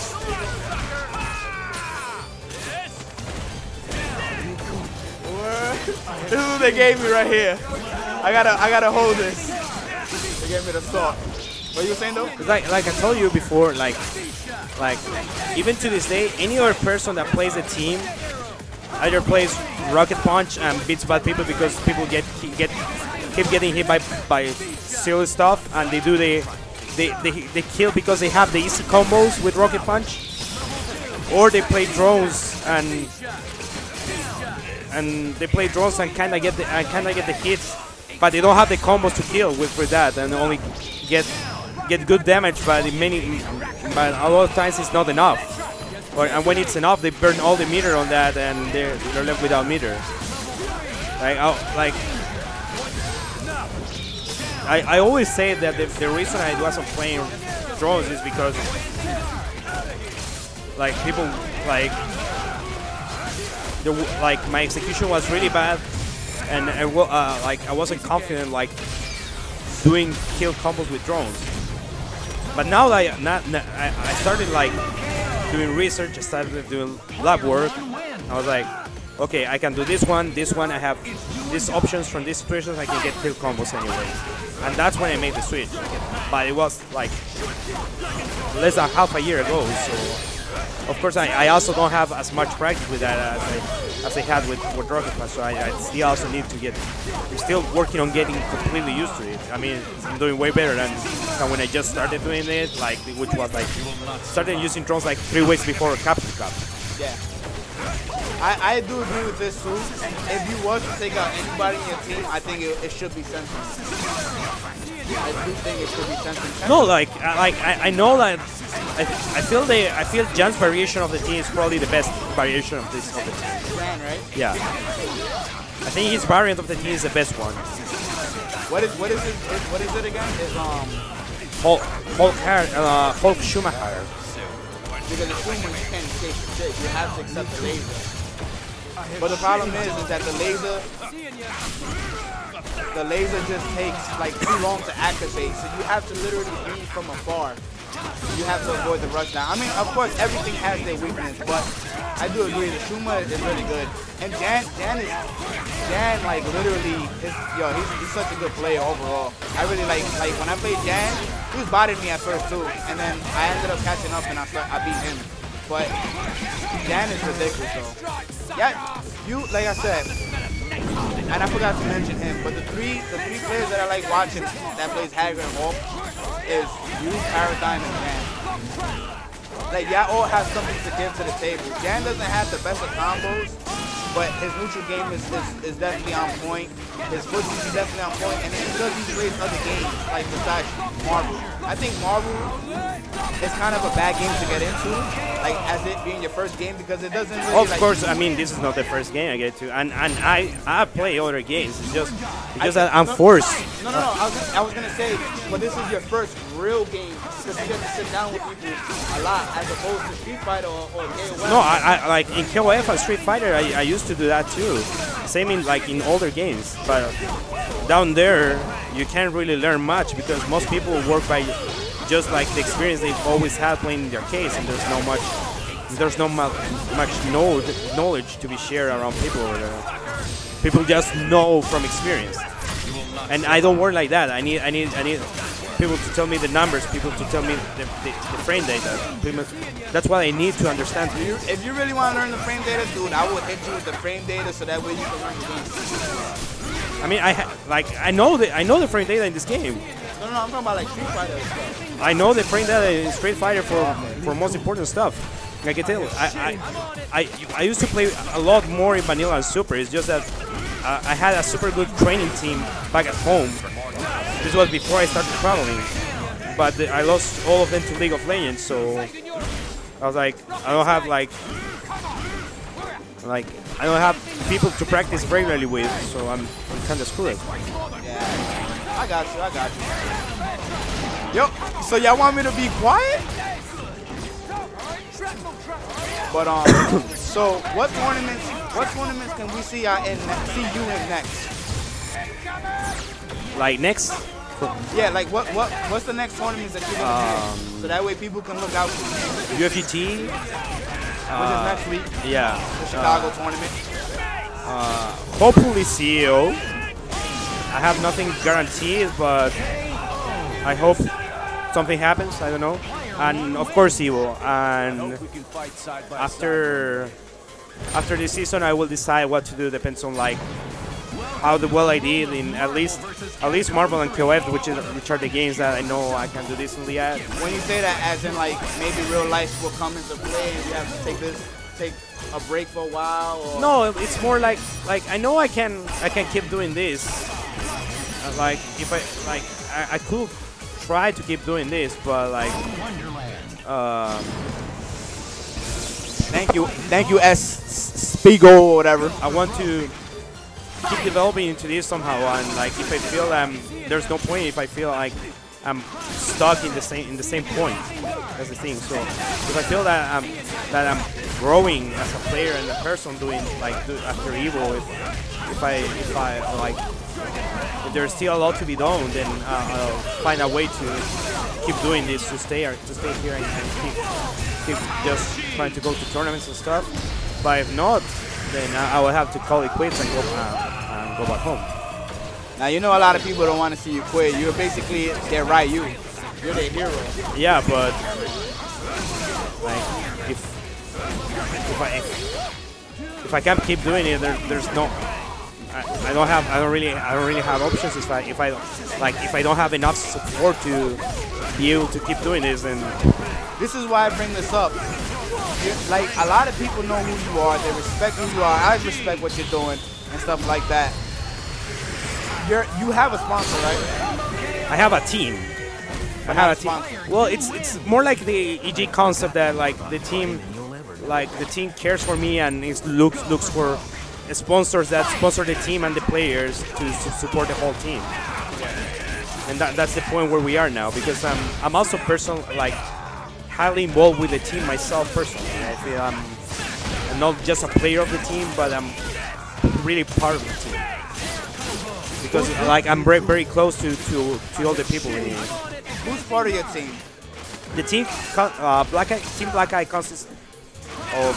Speaker 6: this is what they gave me right here. I gotta hold this. They gave me the salt. What you were saying though?
Speaker 7: like I told you before, like even to this day, any other person that plays a team either plays Rocket Punch and beats bad people because people keep getting hit by silly stuff, and they kill because they have the easy combos with Rocket Punch, or they play drones and they play drones and kind of get the hits, but they don't have the combos to kill with that, and only get good damage. But a lot of times it's not enough. And when it's enough, they burn all the meter on that, and they're left without meter. I always say that the reason I wasn't playing drones is because like people like my execution was really bad, and I wasn't confident like doing kill combos with drones. But now that I started like doing research, I started doing lab work, I was like, okay, I can do this one, I have these options from these situations, I can get kill combos anyway. And that's when I made the switch. But it was like less than half a year ago, so of course I also don't have as much practice with that as I had with Rocket Punch, so I still also need to I'm still working on getting completely used to it. I mean, I'm doing way better than when I just started doing it, which was like, started using drones like 3 weeks before Capture Cup.
Speaker 6: Yeah. I do agree with this too. If you was to take out anybody in your team, I think it should be Sentinel. I do think it should be Sentinel.
Speaker 7: No, I know that I feel Jan's variation of the team is probably the best variation of the team.
Speaker 6: Jan, right?
Speaker 7: Yeah. I think his variant of the team is the best one.
Speaker 6: What is it again? It's
Speaker 7: Hulk Schumacher.
Speaker 6: Because assuming you can't escape the shit, you have to accept the laser. But the problem is that the laser just takes like too long to activate, so you have to literally be from afar. You have to avoid the rush down. I mean, of course, everything has their weakness, but I do agree the Shuma is really good. And Jan like literally, he's such a good player overall. I really like when I played Jan, he was bothering me at first too, and then I ended up catching up and I beat him. But Jan is ridiculous though. Yeah, like I said, and I forgot to mention him, but the three players that I like watching that plays Hagrid and Hulk is you, Paradigm, and Jan. Like, y'all all have something to give to the table. Jan doesn't have the best of combos, but his neutral game is definitely on point. His footsies is definitely on point, and it's because he plays other games, like besides Marvel. I think Marvel is kind of a bad game to get into, like as it being your first game, because it doesn't really,
Speaker 7: of course, I mean, this is not the first game I get to, and I play other games. It's just that I'm forced.
Speaker 6: No. I was gonna say, but this is your first real game because you get to sit down with people a lot, as opposed to Street Fighter or KOF.
Speaker 7: No, I like in KOF and Street Fighter, I used to do that too. Same in older games, but down there you can't really learn much because most people work by just like the experience they've always had playing in the arcades, and there's not much knowledge to be shared around people. People just know from experience, and I don't work like that. I need people to tell me the numbers, people to tell me the frame data. That's what I need to understand.
Speaker 6: If you really want to learn the frame data, dude, I would hit you with the frame data so that way you can learn the game.
Speaker 7: I mean, I know the frame data in this game.
Speaker 6: No, I'm talking about like Street Fighter stuff.
Speaker 7: I know the frame data in Street Fighter for most important stuff. I can tell. I used to play a lot more in Vanilla and Super. It's just that I had a super good training team back at home this was before I started traveling, but I lost all of them to League of Legends. So I was like, I don't have I don't have people to practice regularly with, so I'm kind of screwed.
Speaker 6: Yeah, I got you. Yo, so y'all want me to be quiet? But so what tournaments can we see y'all in? See you in next?
Speaker 7: Like next?
Speaker 6: Yeah, like what's the next tournaments that you're gonna do? So that way people can look out for you.
Speaker 7: UFT.
Speaker 6: Which is next week.
Speaker 7: Yeah.
Speaker 6: The Chicago tournament.
Speaker 7: Hopefully CEO. I have nothing guaranteed, but I hope something happens. I don't know. And of course Evo. And after this season, I will decide what to do. Depends on like how well I did in at least Marvel and KOF, which are the games that I know I can do decently at.
Speaker 6: When you say that, as in like maybe real life will come into play, and you have to take a break for a while. Or?
Speaker 7: No, it's more like I know I can keep doing this. Like if I could try to keep doing this, but like thank you S Spiegel or whatever. I want to keep developing into this somehow, and like if I feel there's no point if I feel like I'm stuck in the same point. That's the thing. So if I feel that I'm growing as a player and a person doing after Evo, if there's still a lot to be done, then I'll find a way to keep doing this, to stay here and keep just trying to go to tournaments and stuff. But if not, then I will have to call it quits and go back home.
Speaker 6: Now you know a lot of people don't want to see you quit. You're basically their Ryu. You're their hero.
Speaker 7: Yeah, but like if I can't keep doing it, there's no. I don't really have options if I don't have enough support to be able to keep doing this. And
Speaker 6: this is why I bring this up. Like a lot of people know who you are, they respect who you are. I respect what you're doing and stuff like that. You have a sponsor, right?
Speaker 7: I have a team. I have a team. Well, it's more like the EG concept that like the team cares for me and looks for sponsors that sponsor the team and the players to support the whole team. And that's the point where we are now, because I'm also highly involved with the team myself personally. I feel I'm not just a player of the team, but I'm really part of the team. Because I'm very close to all the people in here.
Speaker 6: Who's part of your team?
Speaker 7: The team Team Black Eye consists of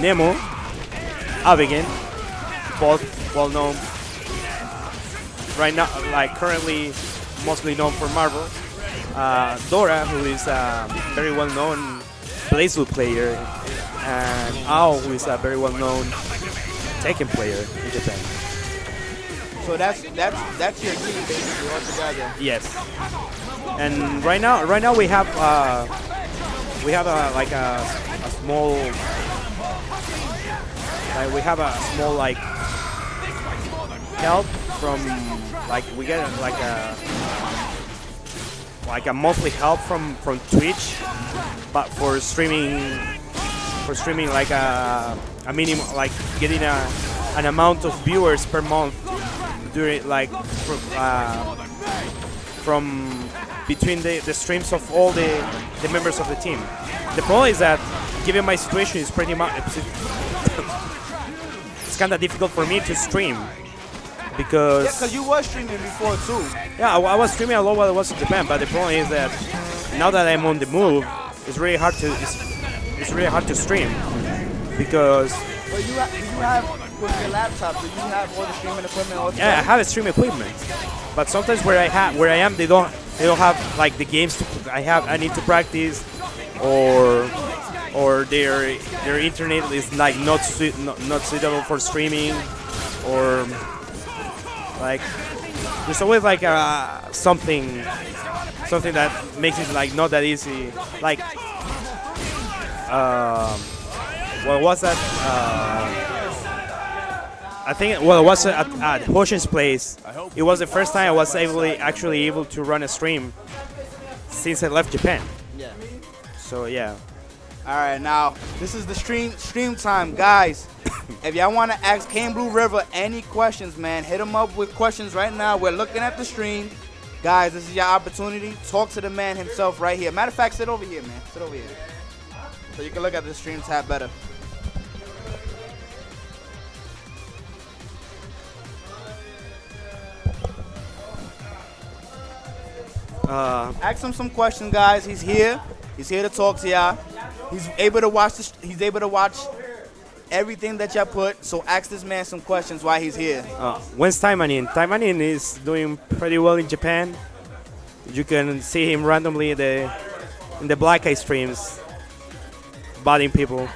Speaker 7: Nemo, Abigail, both well known right now, currently mostly known for Marvel. Dora, who is a very well known BlazBlue player, and Ao, who is a very well known Tekken player in Japan.
Speaker 6: So that's your team basically all together.
Speaker 7: Yes. And right now we have a small help from we get a monthly help from Twitch, but for streaming a minimum, getting an amount of viewers per month during from between the streams of all the members of the team. The problem is that, given my situation, it's pretty much it's kind of difficult for me to stream because.
Speaker 6: Yeah, because you were streaming before too.
Speaker 7: Yeah, I was streaming a lot while I was in Japan, but the problem is that now that I'm on the move, it's really hard to stream because.
Speaker 6: But you have with your laptop, do you have all the streaming equipment? All
Speaker 7: yeah, I have stream equipment, but sometimes where I am, they don't have the games I need to practice, or their internet is not suitable for streaming, or there's always something that makes it not that easy. What was that? I think well, it was at Hoshin's place. It was the first time I was actually able to run a stream since I left Japan.
Speaker 6: Yeah.
Speaker 7: So yeah.
Speaker 6: All right, now this is the stream time, guys. If y'all want to ask Kane Blue River any questions, man, hit him up with questions right now. We're looking at the stream. Guys, this is your opportunity. Talk to the man himself right here. Matter of fact, sit over here, man. Sit over here. So you can look at the stream tab better. Ask him some questions, guys. He's here. He's here to talk to y'all. He's able to watch everything that y'all put. So ask this man some questions while he's here.
Speaker 7: When's Taimanin? Taimanin is doing pretty well in Japan. You can see him randomly in the Black Eye streams, bodying people.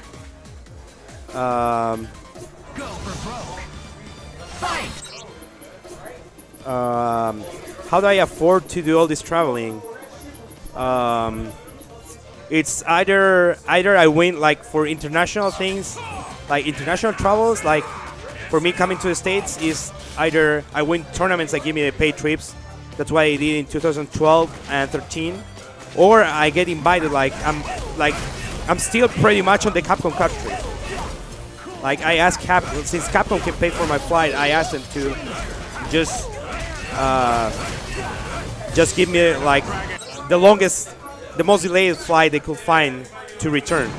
Speaker 7: How do I afford to do all this traveling? It's either I win like for international things, like international travels. Like for me coming to the States is either I win tournaments that give me the paid trips. That's what I did in 2012 and 13, or I get invited. I'm still pretty much on the Capcom country. Like I asked Capcom, since Capcom can pay for my flight, I asked them to just give me like the most delayed flight they could find to return.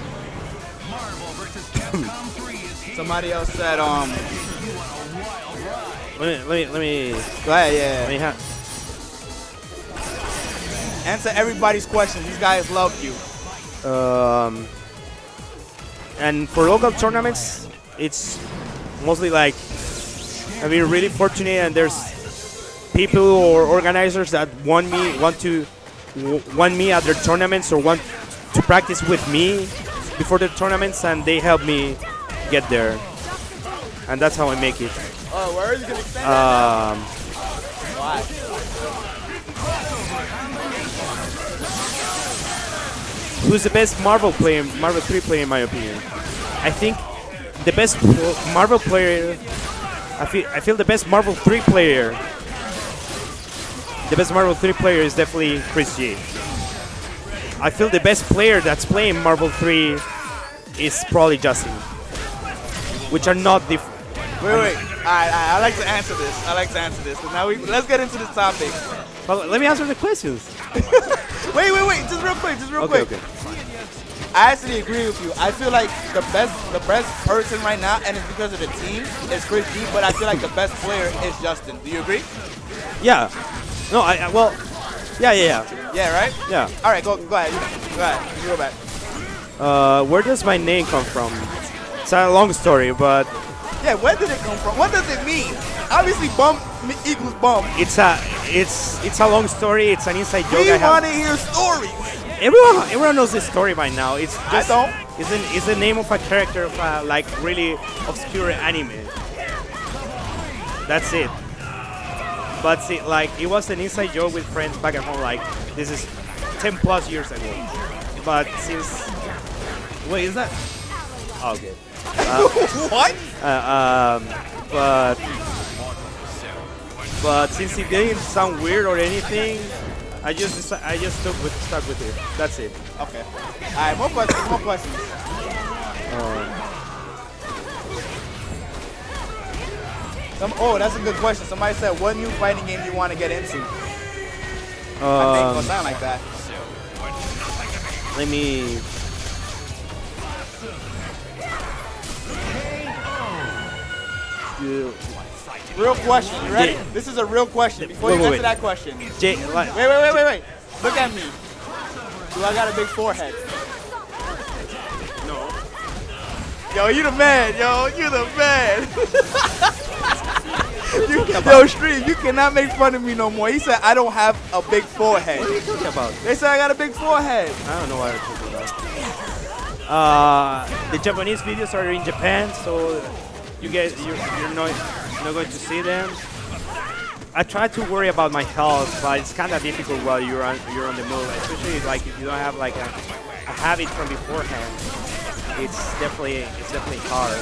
Speaker 6: Somebody else said,
Speaker 7: Let me
Speaker 6: go ahead, yeah.
Speaker 7: Let me
Speaker 6: answer everybody's questions. These guys love you.
Speaker 7: And for local tournaments, it's mostly like I've been really fortunate, and there's people or organizers that want me at their tournaments or want to practice with me before the tournaments, and they help me get there, and that's how I make it.
Speaker 6: Oh, where is you gonna extend that? Why?
Speaker 7: Who's the best Marvel 3 player in my opinion? I think the best Marvel player. I feel the best Marvel 3 player. The best Marvel 3 player is definitely Chris G. I feel the best player that's playing Marvel 3 is probably Justin, which are not different.
Speaker 6: Wait. I like to answer this. So now let's get into this topic.
Speaker 7: Well, let me answer the questions.
Speaker 6: wait. Just real quick.
Speaker 7: Okay.
Speaker 6: I actually agree with you. I feel like the best person right now, and it's because of the team, is Chris G. But I feel like the best player is Justin. Do you agree?
Speaker 7: Yeah. No. Well. Yeah.
Speaker 6: Yeah. Right.
Speaker 7: Yeah.
Speaker 6: All right. Go ahead. You go back.
Speaker 7: Where does my name come from? It's a long story, but
Speaker 6: yeah. Where did it come from? What does it mean? Obviously, bum equals bum.
Speaker 7: It's a long story. It's an inside joke.
Speaker 6: We want to hear stories.
Speaker 7: Everyone knows this story by now. It's just,
Speaker 6: I don't.
Speaker 7: It's the name of a character of a like really obscure anime. That's it. But see, like it was an inside joke with friends back at home. Like this is 10 plus years ago. But since wait, is that? Oh, okay.
Speaker 6: What?
Speaker 7: But since it didn't sound weird or anything, I just stuck with it. That's it.
Speaker 6: Okay. All right. More questions. That's a good question. Somebody said, what new fighting game do you want to get into? I think it's gonna sound like that.
Speaker 7: Let me.
Speaker 6: Real question. You ready? This is a real question. Before you answer that question. Wait. Look at me. Do I got a big forehead?
Speaker 7: No.
Speaker 6: Yo, you the man. You the man. Yo, Stream, you cannot make fun of me no more. He said I don't have a big forehead.
Speaker 7: What are you talking about?
Speaker 6: They said I got a big forehead.
Speaker 7: I don't know what you're talking about. The Japanese videos are in Japan, so you're not going to see them. I try to worry about my health, but it's kind of difficult while you're on the move, especially like if you don't have like a habit from beforehand. It's definitely hard.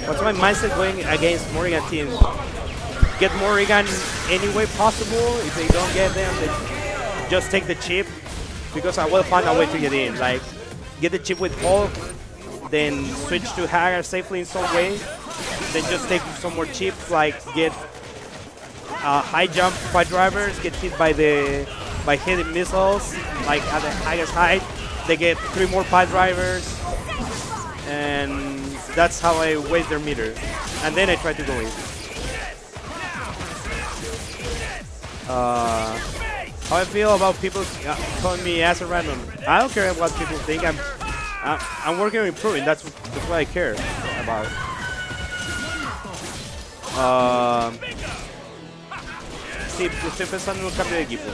Speaker 8: what's my mindset going against Morrigan teams? Get Morrigan any way possible. If they don't get them, then just take the chip, because I will find a way to get in. Like, get the chip with Hulk, then switch to Hagar safely in some way, then just take some more chips, like get high jump fight drivers, get hit by hidden missiles, like at the highest height. They get 3 more pipe drivers, and that's how I waste their meter. And then I try to go in. How I feel about people calling me as a random. I don't care what people think. I'm working on improving. That's what I care about. Sí, estoy pensando en un cambio de equipo.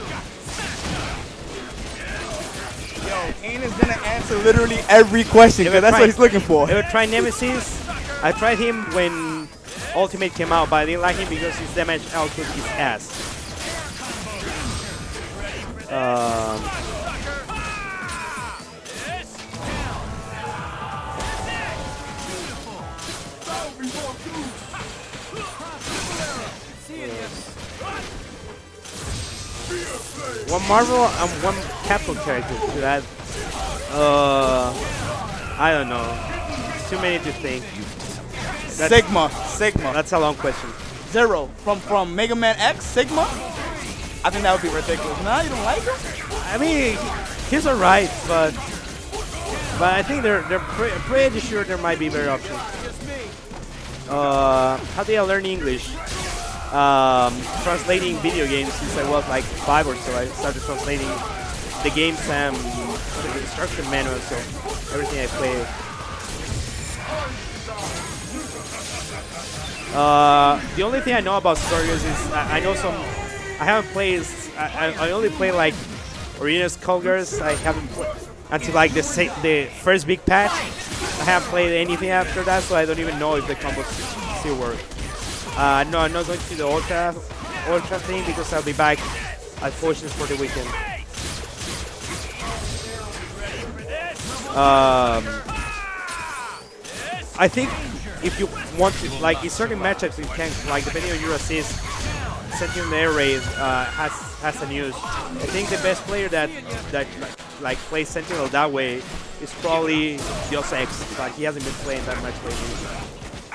Speaker 6: Yo, Kane is gonna answer literally every question because that's what he's looking for.
Speaker 8: I would try Nemesis. I tried him when Ultimate came out, but I didn't like him because his damage output is ass. One Marvel and one Capcom character to that. I don't know. It's too many to think.
Speaker 6: Sigma.
Speaker 8: That's a long question.
Speaker 6: Zero from Mega Man X. Sigma. I think that would be ridiculous. Nah, you don't like him?
Speaker 8: I mean, he's alright, but I think they're pretty sure there might be better options. How did I learn English? Translating video games since I was like 5 or so. I started translating the games and the instruction manual, so everything I play. The only thing I know about Scorpius is I know some. I haven't played. I only play like Arena Skullgirls. I haven't until like the first big patch. I haven't played anything after that, so I don't even know if the combos still work. No, I'm not going to the Ultra thing because I'll be back at Fortunes for the weekend. I think if you want to, like in certain matchups, you can, like depending on your assist, Sentinel Air Raid has an use. I think the best player that like plays Sentinel that way is probably Dios X, but he hasn't been playing that much lately.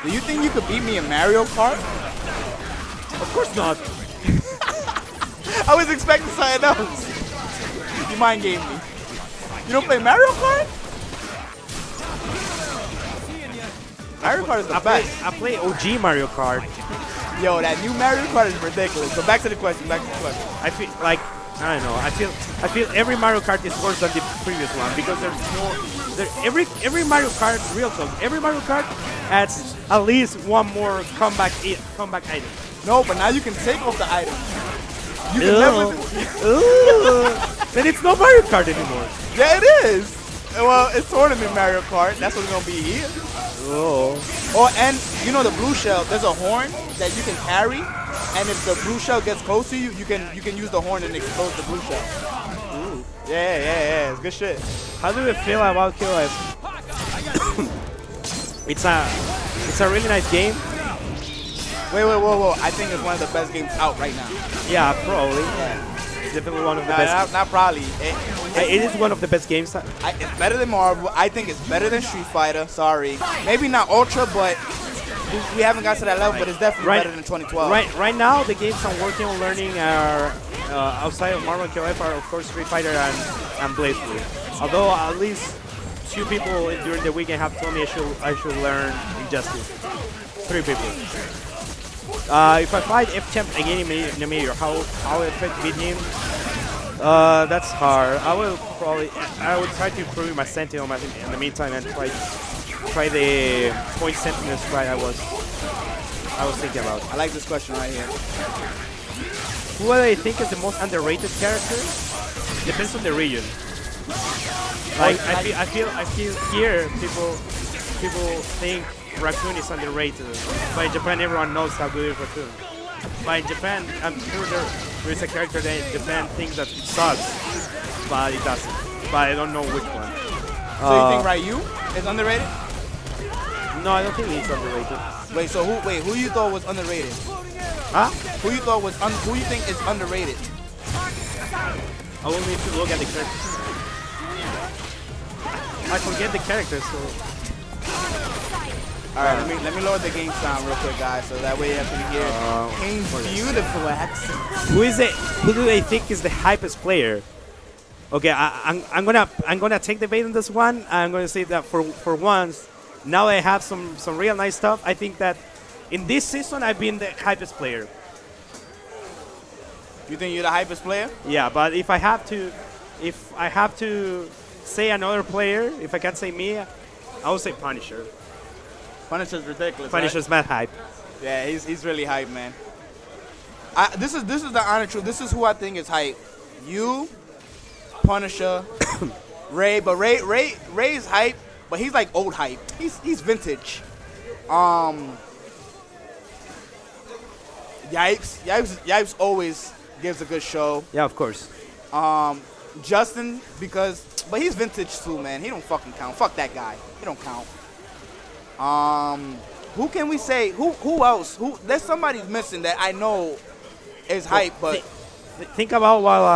Speaker 6: Do you think you could beat me in Mario Kart?
Speaker 8: Of course not.
Speaker 6: I was expecting something else. You mind game me. You don't play Mario Kart? Mario Kart is the best.
Speaker 8: I play OG Mario Kart.
Speaker 6: Yo, that new Mario Kart is ridiculous. So back to the question.
Speaker 8: I feel like I don't know. I feel every Mario Kart is worse than the previous one because every Mario Kart, real talk, every Mario Kart adds at least one more comeback item.
Speaker 6: No, but now you can take off the item. You can never.
Speaker 8: Then it's not Mario Kart anymore.
Speaker 6: Yeah, it is. Well, it's sort of in Mario Kart. That's what's gonna be here. Oh, and you know the blue shell. There's a horn that you can carry, and if the blue shell gets close to you, you can use the horn and explode the blue shell. Ooh. Yeah, it's good shit.
Speaker 8: How do you feel about Kill Life? It's a really nice game.
Speaker 6: Wait, whoa. I think it's one of the best games out right now.
Speaker 8: Yeah, probably. Yeah. It's definitely one of the best.
Speaker 6: Not probably.
Speaker 8: It is one of the best games.
Speaker 6: It's better than Marvel. I think it's better than Street Fighter. Sorry. Maybe not Ultra, but we haven't got to that level, but it's definitely better than 2012.
Speaker 8: Right now, the games I'm working on learning are outside of Marvel and KOF are, of course, Street Fighter and Blade Blue. Although at least 2 people during the weekend have told me I should learn Injustice. 3 people. If I fight F-Champ again in a meteor, how I try to beat him? That's hard. I would try to improve my Sentinel in the meantime and try the point Sentinel strike I was thinking about.
Speaker 6: I like this question right here.
Speaker 8: Who do I think is the most underrated character? Depends on the region. Like I feel here people think Raccoon is underrated, but in Japan everyone knows how good is Raccoon. But in Japan, I'm sure there is a character that in Japan thinks that it sucks, but it doesn't. But I don't know which one.
Speaker 6: So you think Ryu is underrated?
Speaker 8: No, I don't think he's underrated.
Speaker 6: Wait, so who you thought was underrated?
Speaker 8: Huh?
Speaker 6: Who you thought was who you think is underrated?
Speaker 8: I will need to look at the characters. I forget the characters, so.
Speaker 6: All right, let me lower the game sound real quick, guys, so that way you can hear Kane's beautiful accent.
Speaker 8: Who do they think is the hypest player? Okay, I'm gonna take the bait on this one. I'm gonna say that for once, now I have some real nice stuff. I think that in this season I've been the hypest player.
Speaker 6: You think you're the hypest player?
Speaker 8: Yeah, but if I have to say another player, if I can't say me, I would say Punisher.
Speaker 6: Punisher's ridiculous.
Speaker 8: Punisher's mad hype.
Speaker 6: Yeah, he's really hype, man. This is the honest truth. This is who I think is hype. You, Punisher, Ray, but Ray's hype, but he's like old hype. He's vintage. Yipes always gives a good show.
Speaker 8: Yeah, of course.
Speaker 6: Justin, but he's vintage too, man. He don't fucking count. Fuck that guy. He don't count. Who can we say? Who else? There's somebody missing that I know is hype, but
Speaker 8: think about while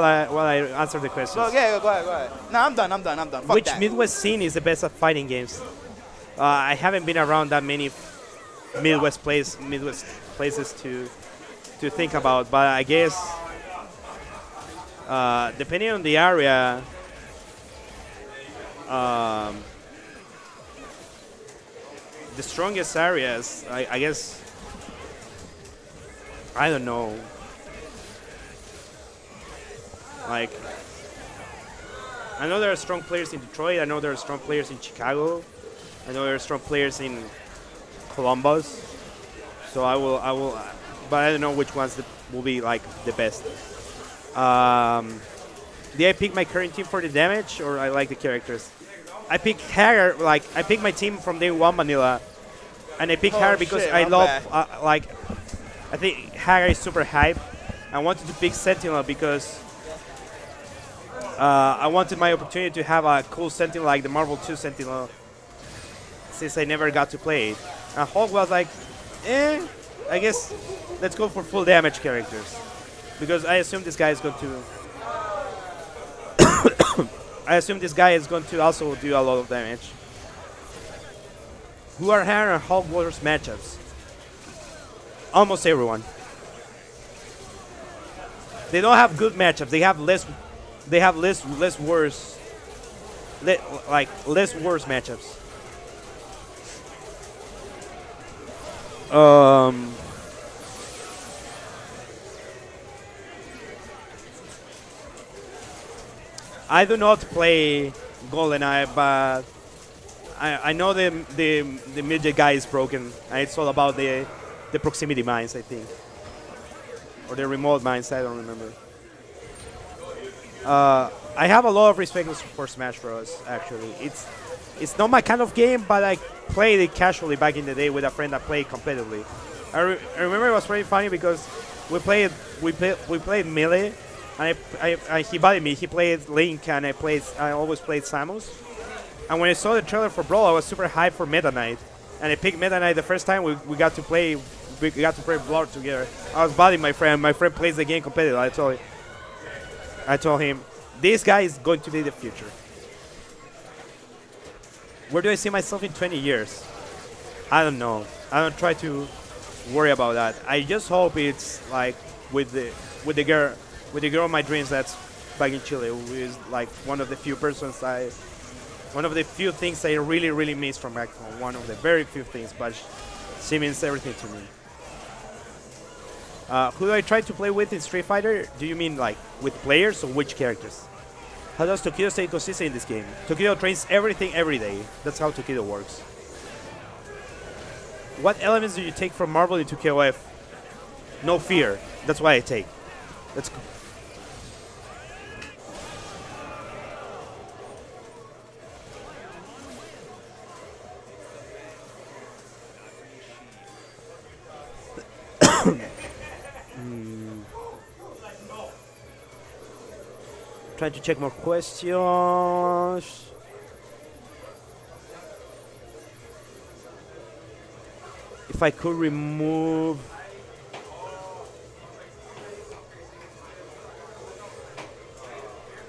Speaker 8: I answer the question.
Speaker 6: Go ahead. No, I'm done. Fuck
Speaker 8: Which
Speaker 6: that.
Speaker 8: Midwest scene is the best at fighting games? I haven't been around that many Midwest places to think about, but I guess depending on the area, the strongest areas, I guess, I don't know. Like, I know there are strong players in Detroit. I know there are strong players in Chicago. I know there are strong players in Columbus. So I will, but I don't know which ones will be like the best. Did I pick my current team for the damage, or I like the characters? I picked Hagar, like I picked my team from day one vanilla, and I picked Hagar because I love, I think Hagar is super hype. I wanted to pick Sentinel because I wanted my opportunity to have a cool Sentinel like the Marvel 2 Sentinel, since I never got to play it. And Hulk was like, I guess let's go for full damage characters, because I assume this guy is going to. I assume this guy is going to also do a lot of damage. Who are Hagar and Hulk worst matchups? Almost everyone. They don't have good matchups. They have less. They have less worse. Less worse matchups. I do not play GoldenEye, but I know the midget guy is broken, and it's all about the proximity mines, I think, or the remote mines. I don't remember. I have a lot of respect for Smash Bros. Actually, it's not my kind of game, but I played it casually back in the day with a friend that played competitively. I remember it was pretty funny because we played Melee. And he bodied me. He played Link, and I always played Samus. And when I saw the trailer for Brawl, I was super hyped for Meta Knight. And I picked Meta Knight the first time we got to play. We got to play Blood together. I was bodying my friend. My friend plays the game competitively. I told him, this guy is going to be the future. Where do I see myself in 20 years? I don't know. I don't try to worry about that. I just hope it's like with the girl. With the girl of my dreams that's back in Chile, who is like one of the few things I really, really miss from back home. One of the very few things, but she means everything to me. Who do I try to play with in Street Fighter? Do you mean like with players or which characters? How does Tokido stay consistent in this game? Tokido trains everything every day. That's how Tokido works. What elements do you take from Marvel into KOF? No fear. That's what I take. Let's go. Trying to check more questions. if I could remove.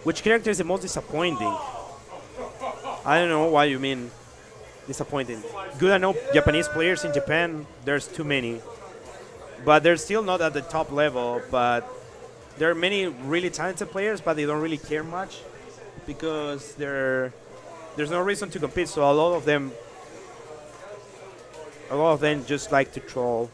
Speaker 8: Which character is the most disappointing? I don't know what you mean. Disappointing. Good, I know Japanese players in Japan, there's too many. But they're still not at the top level. But there are many really talented players, but they don't really care much because there's no reason to compete. So a lot of them just like to troll.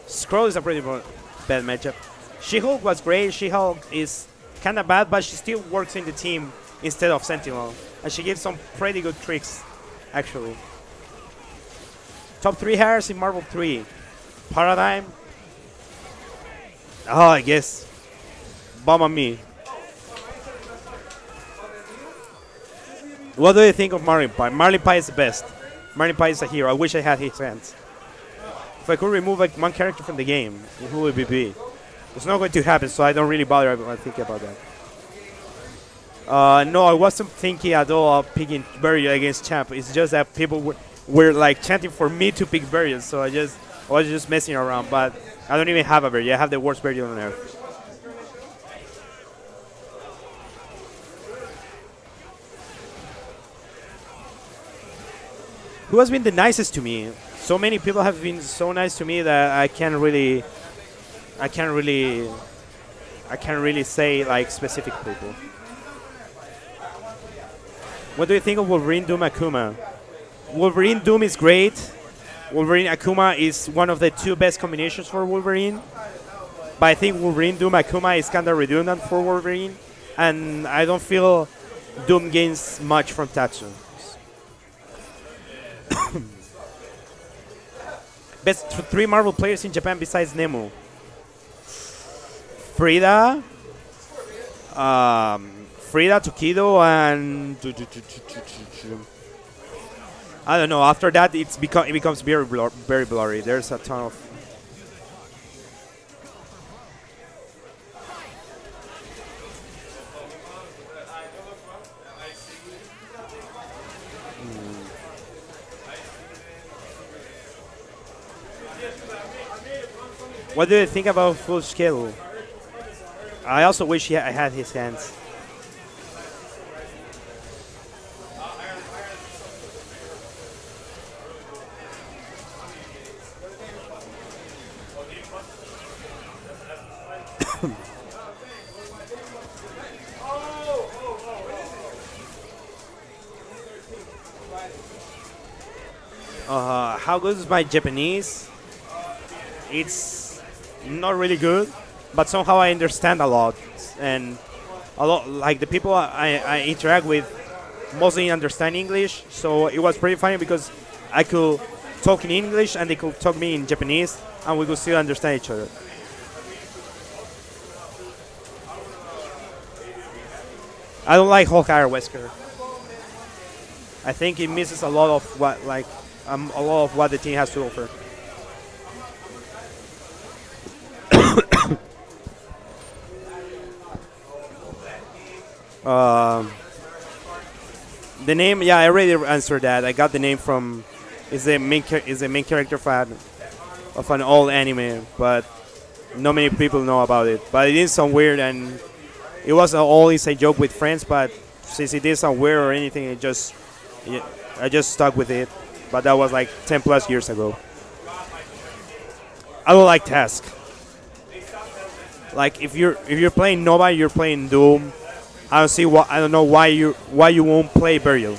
Speaker 8: Scroll is a pretty bad matchup. She-Hulk was great. She-Hulk is kind of bad, but she still works in the team instead of Sentinel. And she gives some pretty good tricks, actually. Top 3 hires in Marvel 3. Paradigm. Oh, I guess. Bomb on me. What do you think of Marlin Pie? Marlin Pie is the best. Marlin Pie is a hero. I wish I had his hands. If I could remove like one character from the game, who would it be? It's not going to happen, so I don't really bother when I think about that. No, I wasn't thinking at all of picking Burial against Champ. It's just that people were like chanting for me to pick Burial, so I was just messing around. But I don't even have a Burial. I have the worst Burial on earth. Who has been the nicest to me? So many people have been so nice to me that I can't really say like specific people. What do you think of Wolverine Doom Akuma? Wolverine Doom is great. Wolverine Akuma is one of the 2 best combinations for Wolverine. But I think Wolverine Doom Akuma is kind of redundant for Wolverine, and I don't feel Doom gains much from Tatsu. Best 3 Marvel players in Japan besides Nemo. Frida, Tokido, and I don't know. After that, it becomes very blurry. There's a ton of. What do you think about Full Scale? I also wish I had his hands. How good is my Japanese? It's not really good, but somehow I understand a lot, and a lot like the people I interact with mostly understand English, so it was pretty funny because I could talk in English and they could talk me in Japanese, and we could still understand each other. I don't like Hawkeye or Wesker. I think it misses a lot of what the team has to offer. The name, yeah, I already answered that. I got the name from is the main character fan of an old anime, but not many people know about it. But it is some weird, and it was always a joke with friends. But since it is some weird or anything, I just stuck with it. But that was like 10 plus years ago. I don't like Task. Like if you're playing Nova, you're playing Doom. I don't know why you won't play Burial.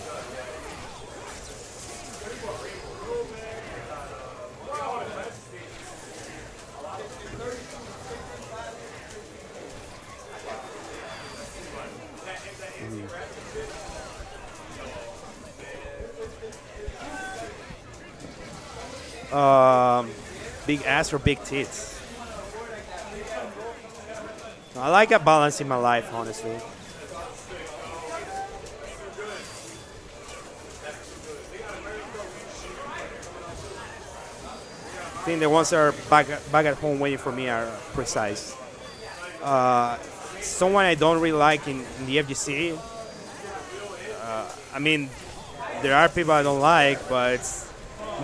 Speaker 8: Big ass or big tits? I like a balance in my life, honestly. think the ones that are back at home waiting for me are precise. Someone I don't really like in the FGC. I mean, there are people I don't like, but it's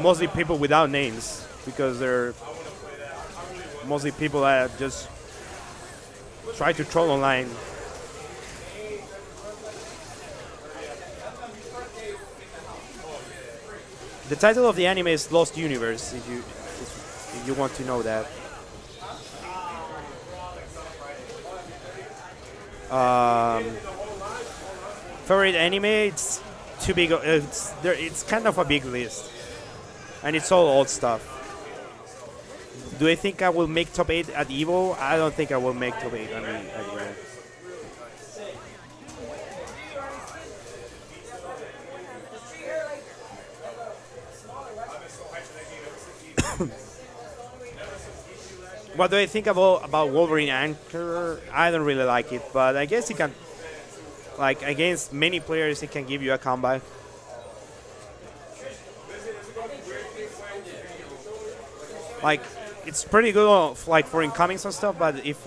Speaker 8: mostly people without names because they're mostly people that just try to troll online. The title of the anime is Lost Universe, if you want to know that. Favorite anime? It's too big. It's kind of a big list, and it's all old stuff. Do I think I will make top 8 at Evo? I don't think I will make top 8 at Evo. What do I think about Wolverine Anchor? I don't really like it, but I guess it can, like, against many players, it can give you a comeback. Like, it's pretty good, like, for incomings and stuff, but if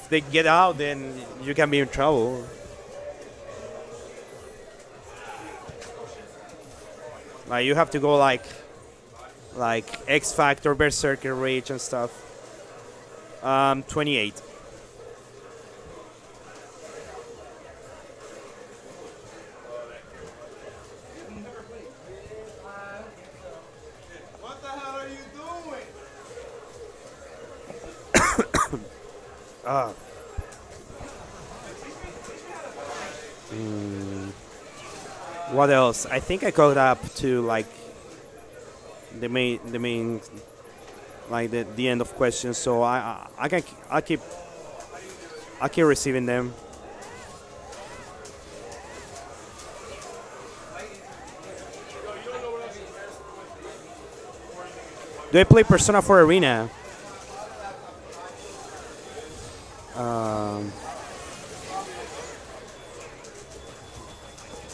Speaker 8: they get out, then you can be in trouble. Like, you have to go like X Factor, Berserker, Rage, and stuff. 28.
Speaker 6: What the hell are you doing?
Speaker 8: What else? I think I got up to like the main like the end of questions, so I keep receiving them. Do I play Persona 4 Arena?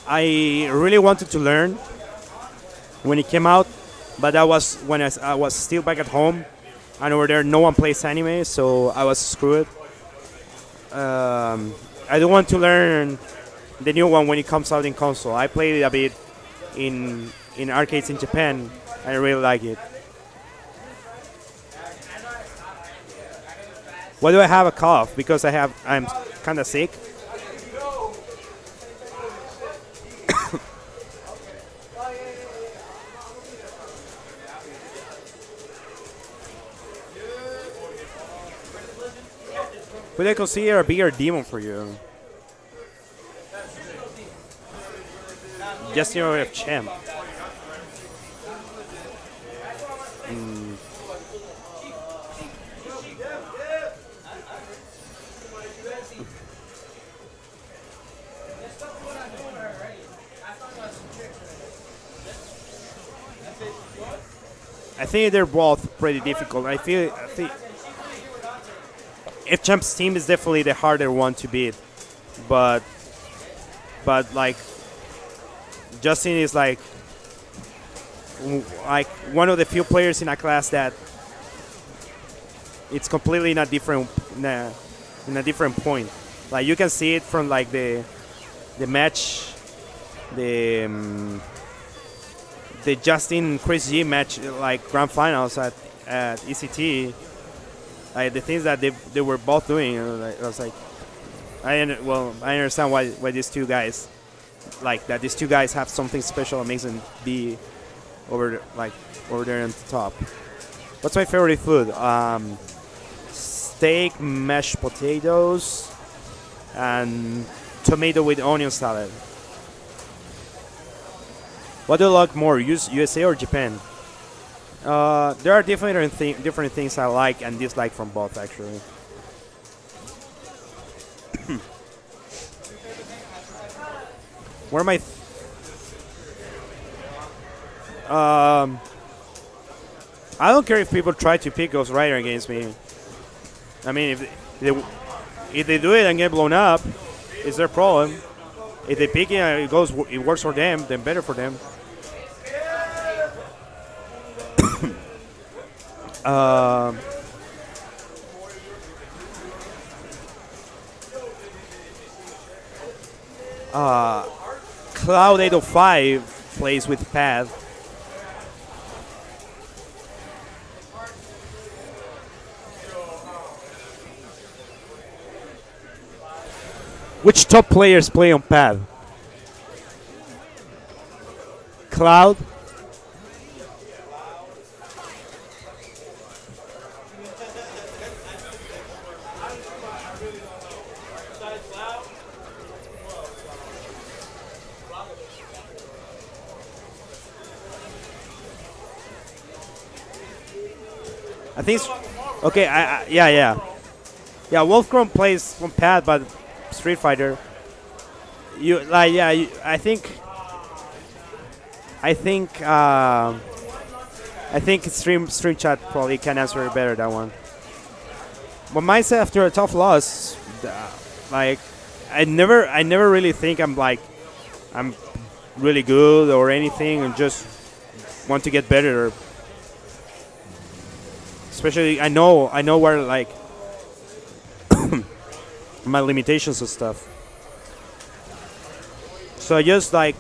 Speaker 8: I really wanted to learn when it came out, but that was when I was still back at home, and over there no one plays anime, so I was screwed. I do want to learn the new one when it comes out in console. I played it a bit in arcades in Japan, and I really like it. Why do I have a cough? Because I'm kind of sick. Would I consider a bigger demon for you? Just of champ. I think they're both pretty difficult. I think F Champ's team is definitely the harder one to beat, but like Justin is like one of the few players in a class that it's completely in a different point. Like you can see it from like the match, the Justin Chris G match, like grand finals at ECT. Like the things that they were both doing, I was like, I understand why these two guys, like that these two guys have something special that makes them be over there on the top. What's my favorite food? Steak, mashed potatoes, and tomato with onion salad. What do you like more, USA or Japan? There are different things I like and dislike from both, actually. Where am I? I don't care if people try to pick Ghost Rider against me. I mean, if they do it and get blown up, it's their problem. If they pick it and it works for them, then better for them. Um, Cloud 805 plays with Pad. Which top players play on Pad? Cloud. I think. Okay. Yeah. Wolfchrome plays on Pad, but Street Fighter. You like yeah. I think stream chat probably can answer better that one. But myself after a tough loss, like I never really think I'm really good or anything, and just want to get better. Especially I know where like my limitations and stuff. So I just like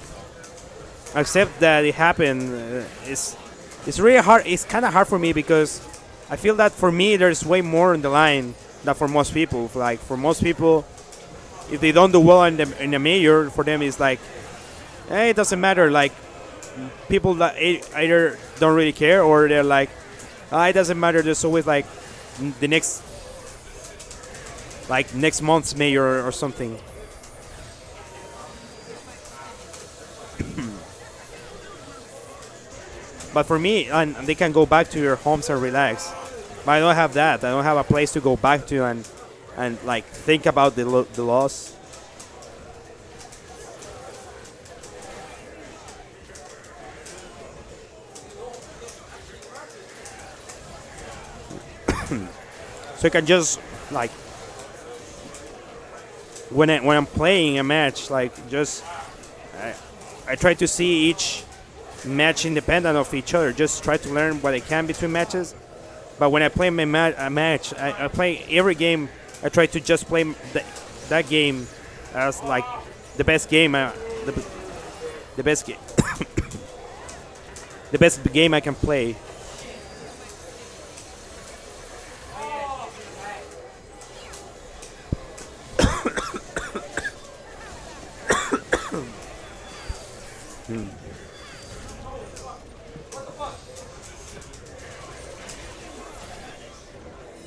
Speaker 8: accept that it happened. It's really hard. It's kind of hard for me because I feel that for me there's way more in the line than for most people. Like for most people, if they don't do well in the major, for them it's like, hey, it doesn't matter. Like people that either don't really care or they're like, it doesn't matter. There's always like the next month's major or something. But for me, and they can go back to your homes and relax. But I don't have that. I don't have a place to go back to and like think about the loss. So I can just like when I'm playing a match, like just I try to see each match independent of each other. Just try to learn what I can between matches. But when I play a match, I play every game. I try to just play that game as like the best game, the best game, the best game I can play.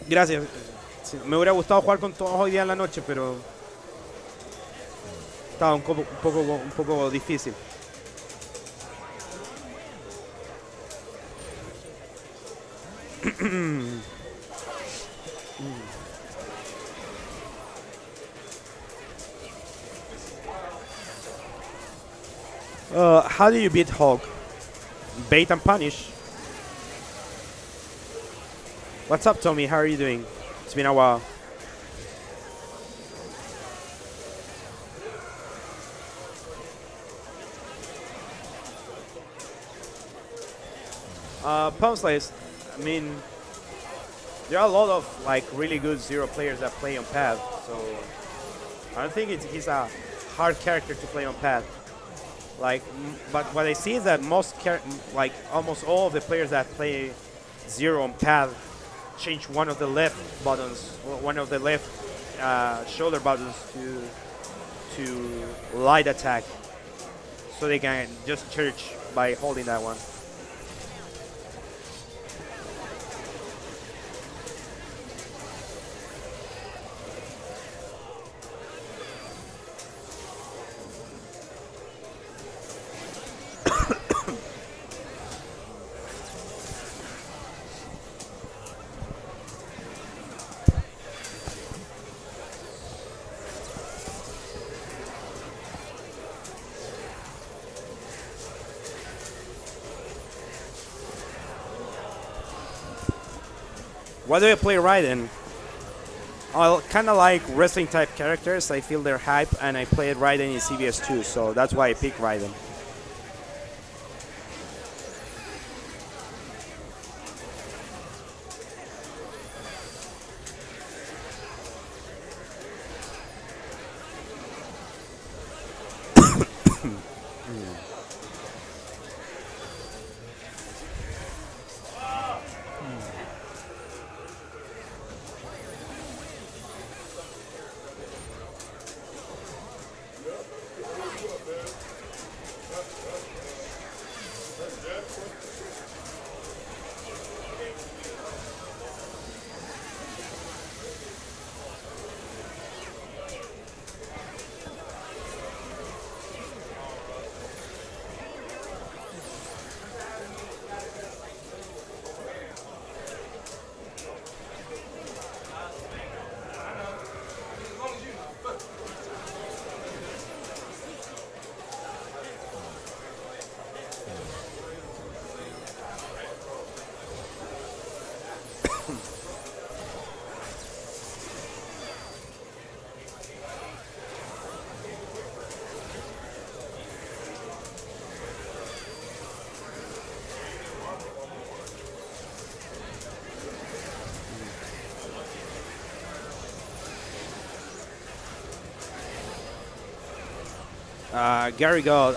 Speaker 8: Gracias. Sí, me hubiera gustado jugar con todos hoy día en la noche, pero estaba un poco difícil. How do you beat Hulk? Bait and punish. What's up, Tommy? How are you doing? It's been a while. Palm Slays. I mean, there are a lot of like really good Zero players that play on Pad, so I don't think he's a hard character to play on Pad. Like, but what I see is that almost all of the players that play Zero on Pad change one of the left buttons, one of the left shoulder buttons to light attack, so they can just charge by holding that one. Why do I play Raiden? I kind of like wrestling type characters. I feel they're hype, and I played Raiden in CVS too, so that's why I picked Raiden. Gary Gold,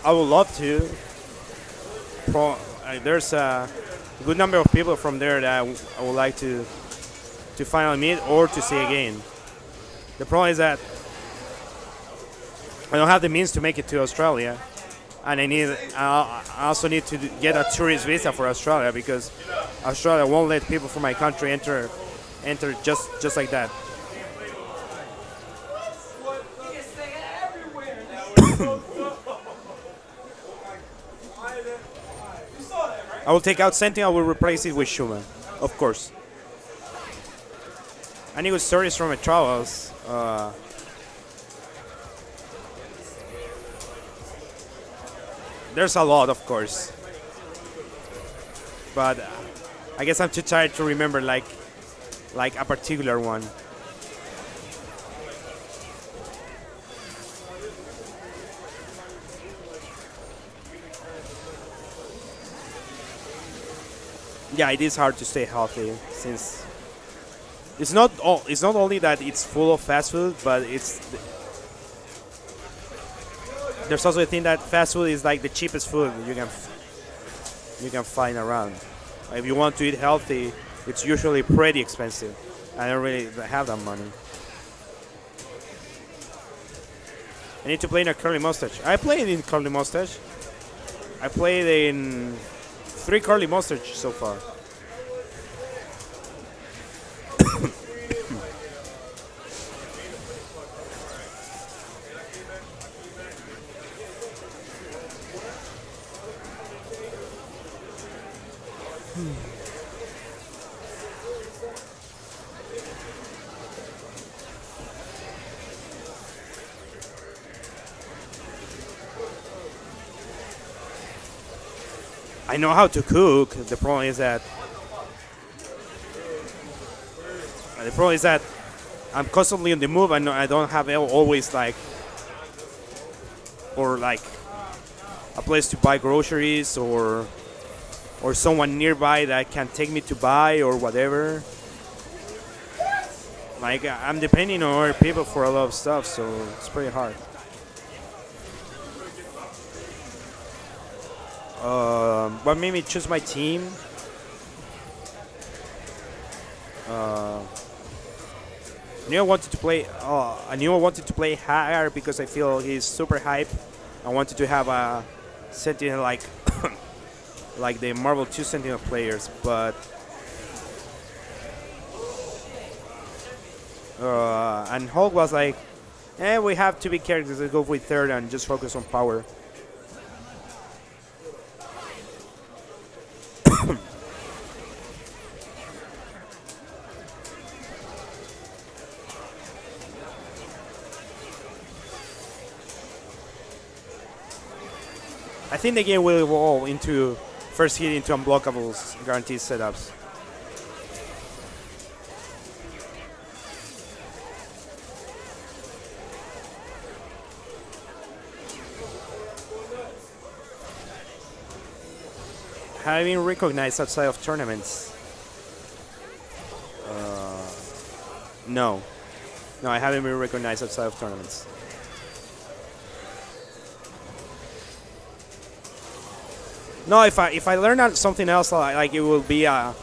Speaker 8: I would love to. There's a good number of people from there that I would like to finally meet or to see again. The problem is that I don't have the means to make it to Australia, and I also need to get a tourist visa for Australia because Australia won't let people from my country enter just like that. I will take out Sentinel, I will replace it with Schumann, of course. I need good stories from my travels. There's a lot, of course. But I guess I'm too tired to remember like a particular one. Yeah, it is hard to stay healthy since it's not only that it's full of fast food, but there's also a thing that fast food is like the cheapest food you can find around. If you want to eat healthy, it's usually pretty expensive. I don't really have that money. I need to play in a curly mustache. I played in curly mustache. I played in 3 curly mustache so far. I know how to cook. The problem is that I'm constantly on the move. I don't have always like a place to buy groceries or someone nearby that can take me to buy or whatever. Like I'm depending on other people for a lot of stuff, so it's pretty hard. What made me choose my team? I knew I wanted to play Hagar because I feel he's super hype. I wanted to have a Sentinel like like the Marvel 2 Sentinel players, but and Hulk was like, we have to be characters that go with third and just focus on power. I think the game will evolve into first hit into unblockables, guaranteed setups. Have I been recognized outside of tournaments? No. No, I haven't been recognized outside of tournaments. No, if I learn something else, like it will be a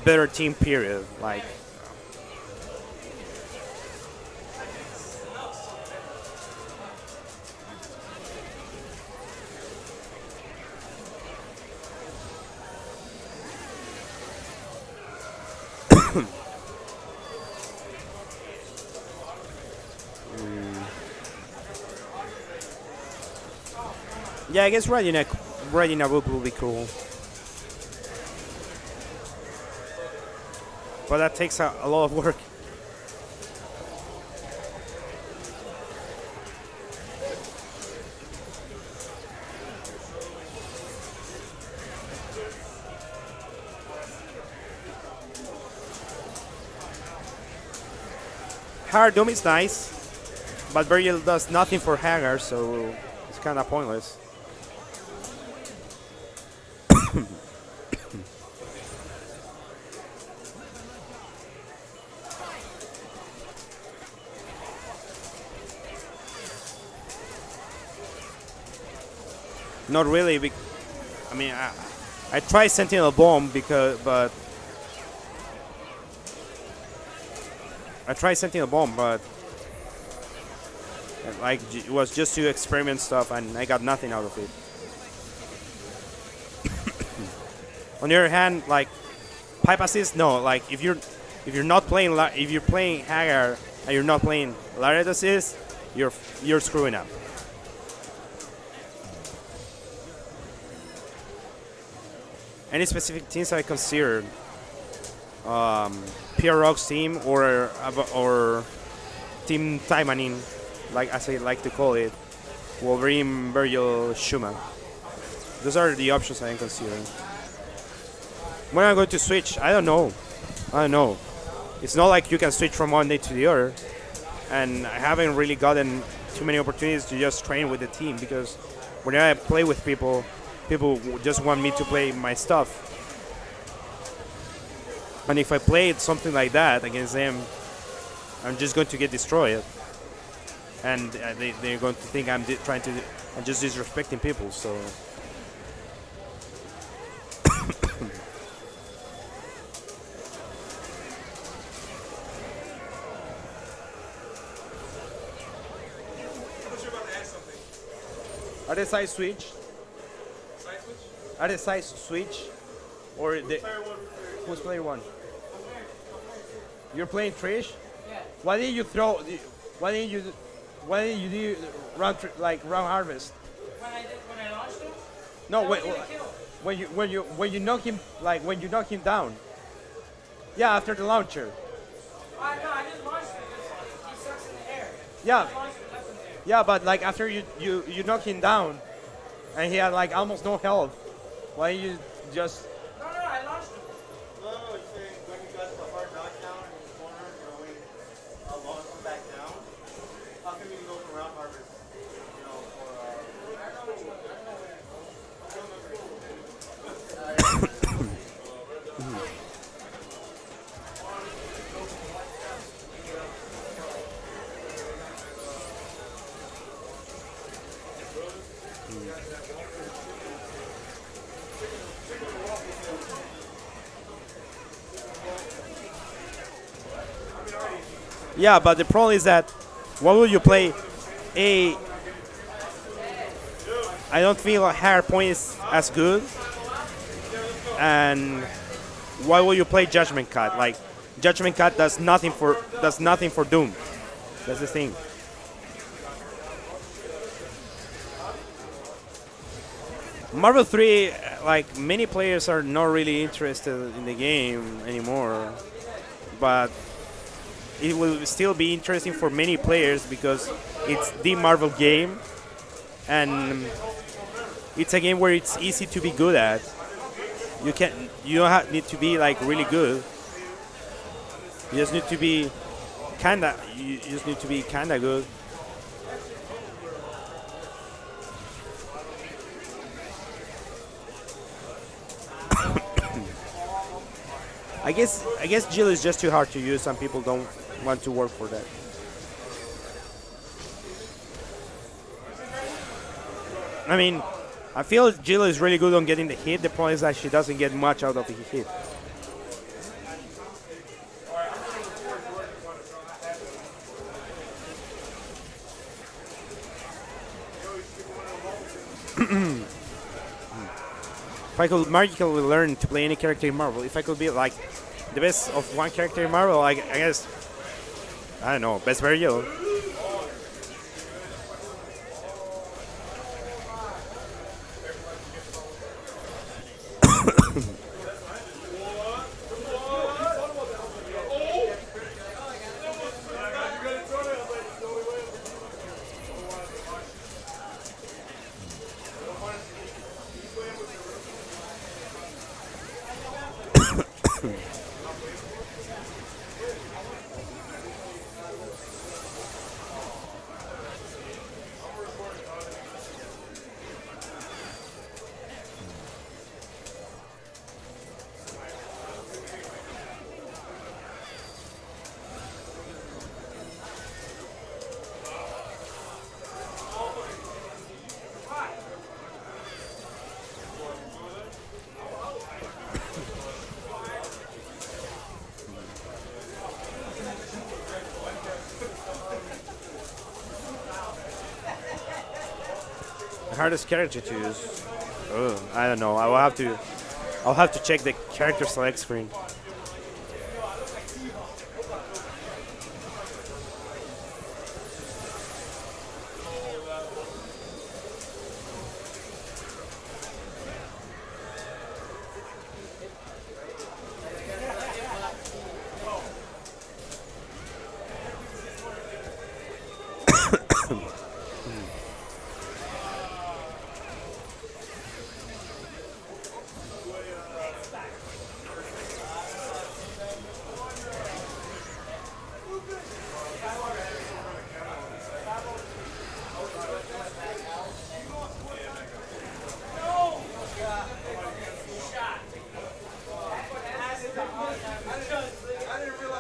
Speaker 8: better team period. Like yeah, I guess riding a book will be cool. But that takes a lot of work. Hagar Doom is nice, but Virgil does nothing for Hagar, so it's kind of pointless. Not really. I mean, I tried Sentinel Bomb but I tried Sentinel Bomb, but like it was just to experiment stuff, and I got nothing out of it. On the other hand, like pipe assist, no. Like if you're not playing if you're playing Hagar and you're not playing Lariat assist, you're screwing up. Any specific teams I consider? PR Rock's team or Team Taimanin, like as I like to call it, Wolverine, Virgil, Shuma. Those are the options I am considering. When I'm going to switch, I don't know. It's not like you can switch from one day to the other, and I haven't really gotten too many opportunities to just train with the team, because when I play with people just want me to play my stuff. And if I played something like that against them, I'm just going to get destroyed. And they're going to think I'm just disrespecting people, so. Are they side switch?
Speaker 1: Side switch?
Speaker 8: Are they side switch? Or the who's player one? You're playing Trish? Yeah. Why didn't you throw? Why didn't you do round harvest?
Speaker 9: When I launched him?
Speaker 8: No, when you knock him, like when you knock him down. Yeah, after the launcher.
Speaker 9: No, I just launched him because he sucks in the air.
Speaker 8: Yeah. Yeah, but like after you knock him down, and he had like almost no health. Why you just?
Speaker 9: No, I launched him.
Speaker 5: No, you're saying when you got the hard knockdown in the corner, you're going launch him back down. How come you can go for round harvest? You know, for
Speaker 8: Yeah, but the problem is that what will you play? I don't feel Hair Point is as good. And why will you play Judgment Cut? Like Judgment Cut does nothing for Doom. That's the thing. Marvel 3, like many players are not really interested in the game anymore, but it will still be interesting for many players because it's the Marvel game, and it's a game where it's easy to be good at. You don't need to be like really good. You just need to be kinda good. I guess Jill is just too hard to use. Some people don't want to work for that. I mean, I feel Jill is really good on getting the hit. The problem is that she doesn't get much out of the hit. If I could magically learn to play any character in Marvel, if I could be like the best of one character in Marvel, I guess, I don't know, best Virgil. The hardest character to use. Oh, I don't know. I'll have to check the character select screen.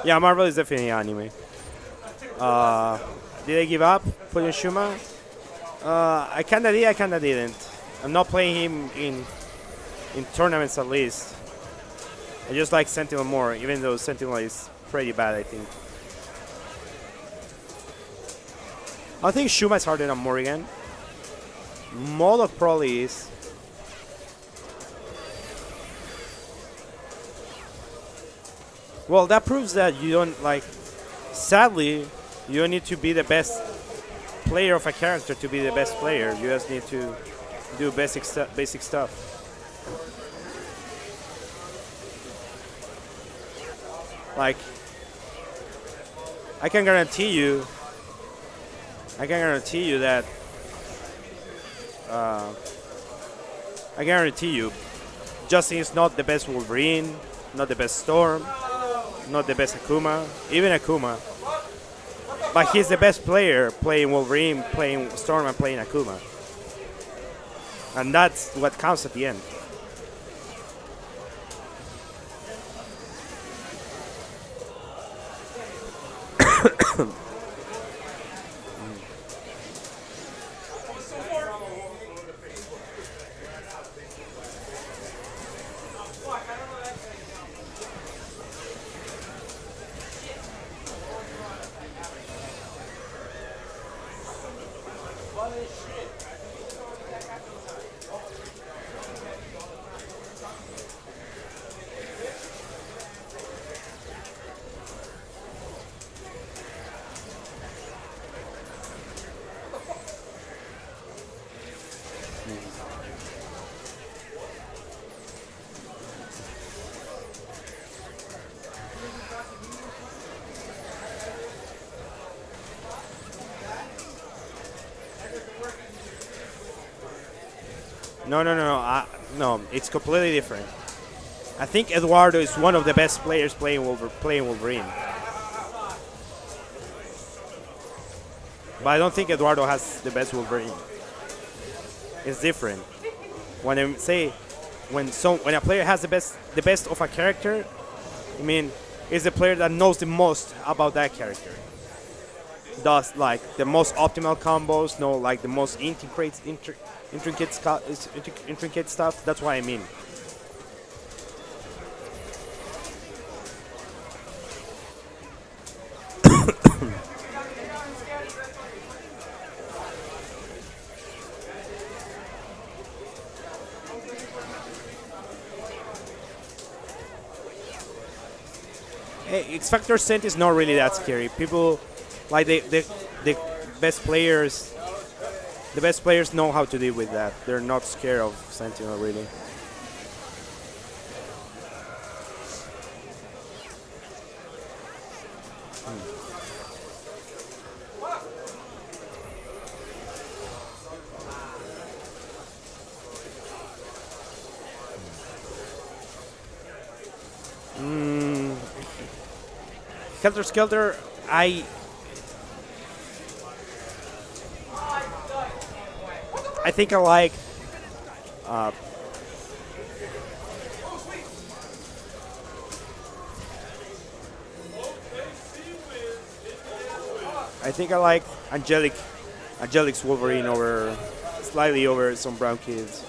Speaker 8: Yeah, Marvel is definitely anime. Did I give up putting Shuma? I kinda did, I kinda didn't. I'm not playing him in tournaments at least. I just like Sentinel more, even though Sentinel is pretty bad, I think. I think Shuma is harder than Morrigan. Moloch probably is. Well, that proves that you don't like. Sadly, you don't need to be the best player of a character to be the best player. You just need to do basic stuff. Like, I can guarantee you that. I guarantee you, Justin is not the best Wolverine, not the best Storm. Not the best Akuma, even Akuma. But he's the best player playing Wolverine, playing Storm, and playing Akuma. And that's what counts at the end. No, it's completely different. I think Eduardo is one of the best players playing Wolverine. But I don't think Eduardo has the best Wolverine. It's different. When I say when a player has the best of a character, I mean it's the player that knows the most about that character. Does like the most optimal combos, know like the most intricate stuff. That's what I mean. Hey, X Factor Scent is not really that scary. People like the best players. The best players know how to deal with that. They're not scared of Sentinel, really. Helter Skelter, I think I like Angelic's Wolverine slightly over some brown kids.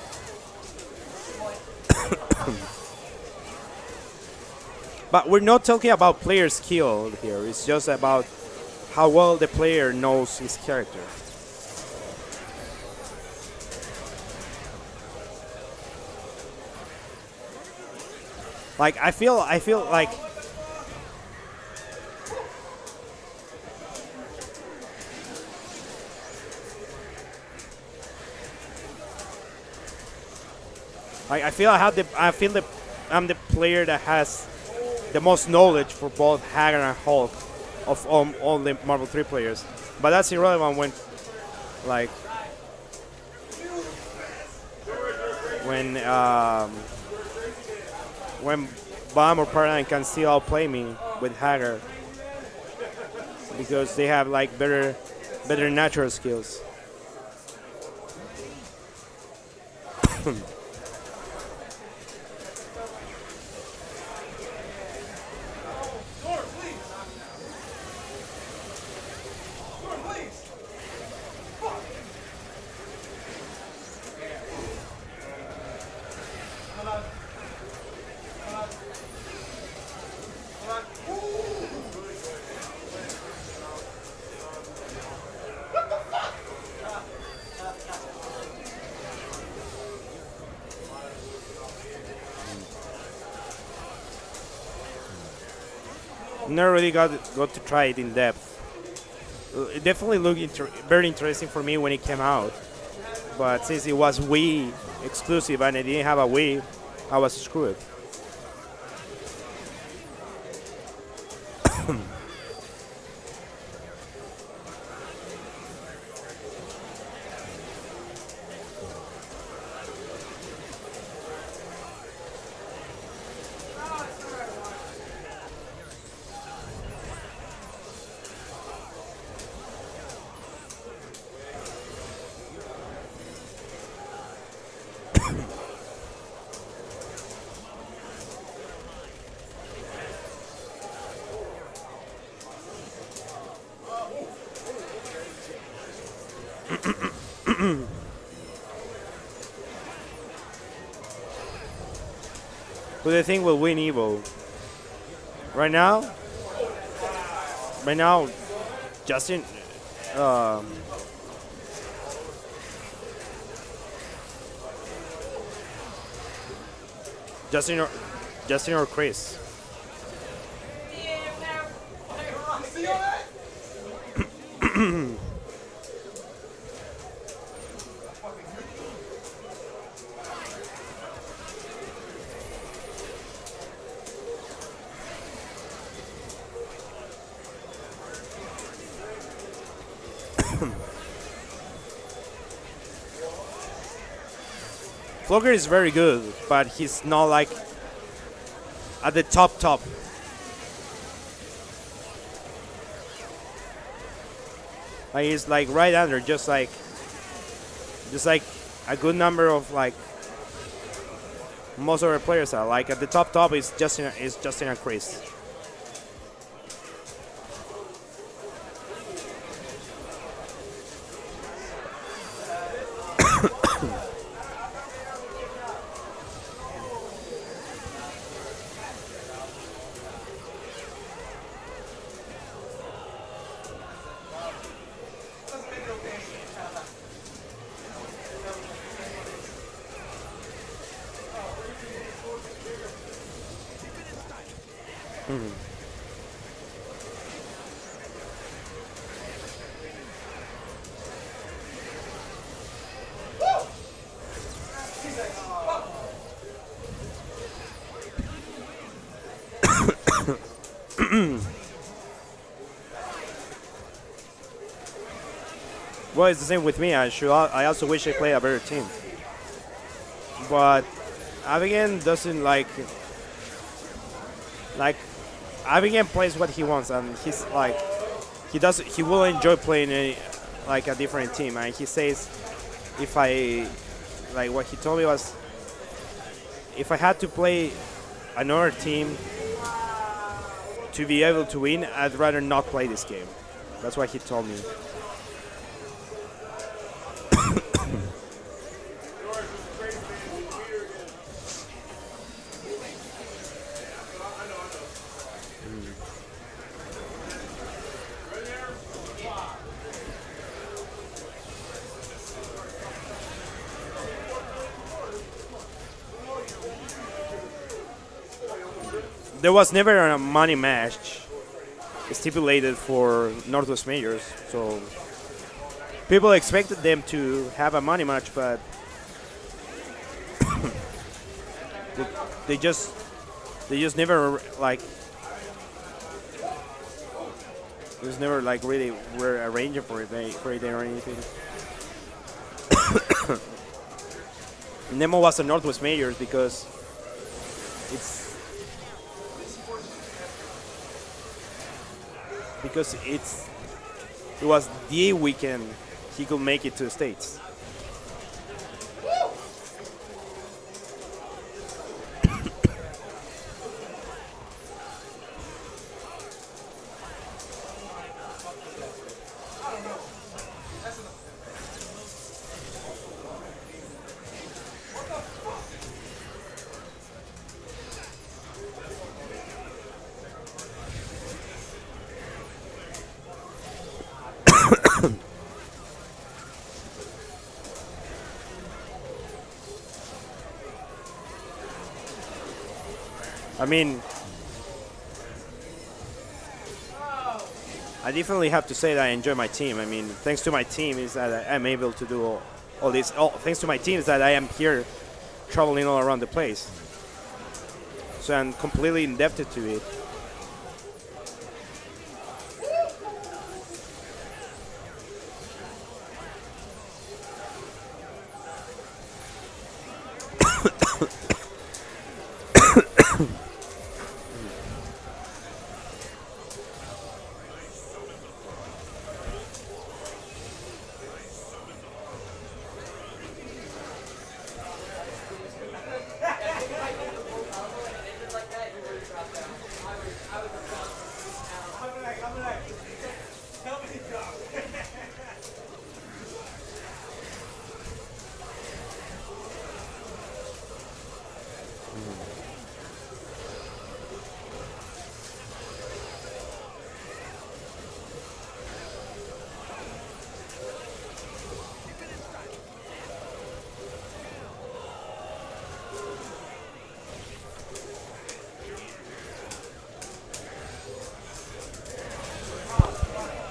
Speaker 8: But we're not talking about player skill here. It's just about how well the player knows his character. Like I feel like I'm the player that has the most knowledge for both Hagar and Hulk of all the Marvel 3 players. But that's irrelevant when Bomb or Paradigm can still outplay me with Hagar because they have like better natural skills. Never really got to try it in depth. It definitely looked very interesting for me when it came out, but since it was Wii exclusive and I didn't have a Wii, I was screwed. Who do you think will win Evo? Right now, Justin. Justin or Chris? Flogger is very good, but he's not like at the top. Like he's like right under, just like a good number of like most of our players are. Like at the top is Justin and Chris. Well, it's the same with me. I also wish I played a better team, but Avigan doesn't like Avigan plays what he wants, and he's like he will enjoy playing a different team. And he says, if I like what he told me was, if I had to play another team to be able to win, I'd rather not play this game. That's what he told me. there was never a money match stipulated for Northwest Majors, so people expected them to have a money match, but they just never like. It was never like really were arranging for it or anything. Nemo was a Northwest Majors because it was the weekend he could make it to the States. I mean, I definitely have to say that I enjoy my team. I mean, thanks to my team is that I'm able to do all this. Thanks to my team is that I am here traveling all around the place. So I'm completely indebted to it.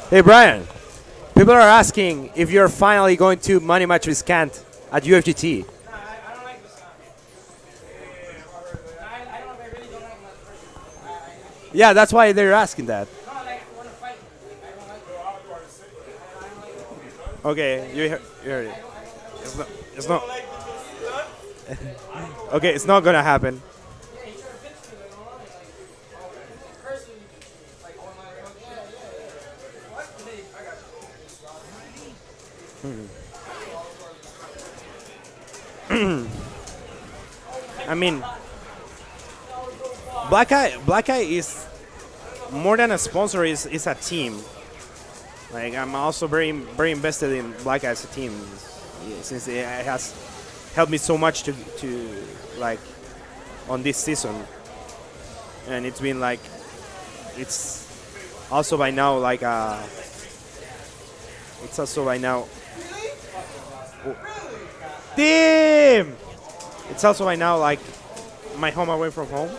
Speaker 8: Hey Brian, people are asking if you're finally going to money match with Scant at UFGT.
Speaker 9: I don't like this guy. I really don't like that person.
Speaker 8: Yeah, that's why they're asking that.
Speaker 9: No, like, I want to fight. I don't like
Speaker 8: Okay, you heard it. It's not. Okay, it's not gonna happen. I mean, Black Eye is more than a sponsor. Is a team. Like I'm also very invested in Black Eye as a team, since it has helped me so much to like on this season, and it's been like it's also by now like it's also by now. Damn! It's also right now like my home away from home.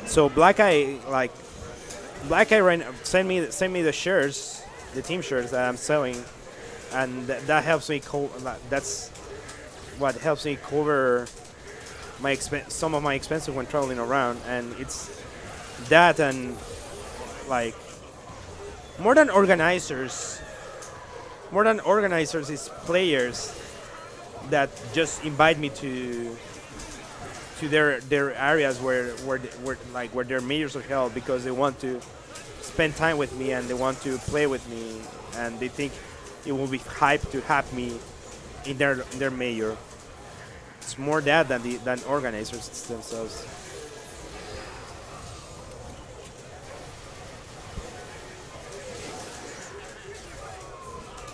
Speaker 8: So Black Eye right now send me the shirts, the team shirts that I'm selling. And that helps me. That's what helps me cover my some of my expenses when traveling around. And it's that and like more than organizers is players that just invite me to their areas where their majors are held because they want to spend time with me and they want to play with me and they think it will be hype to have me in their major. It's more that than organizers themselves.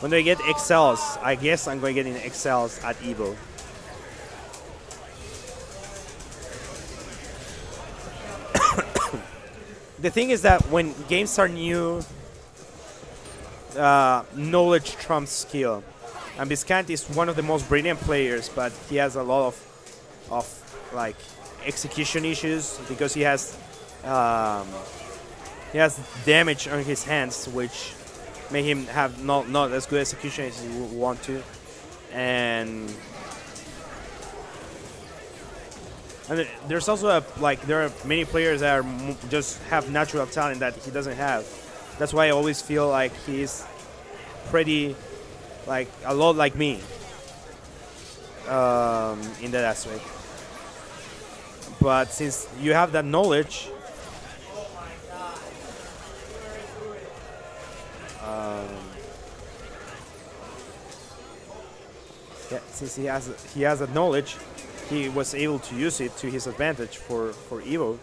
Speaker 8: When I get XLs, I guess I'm going to get in XLs at Evo. the thing is that when games are new, knowledge trumps skill. And Viscant is one of the most brilliant players, but he has a lot of like execution issues because he has damage on his hands, which make him have not as good execution as he would want to, and there's also there are many players that just have natural talent that he doesn't have. That's why I always feel like he's pretty a lot like me in that aspect. But since you have that knowledge, yeah, since he has that knowledge, he was able to use it to his advantage for Evo.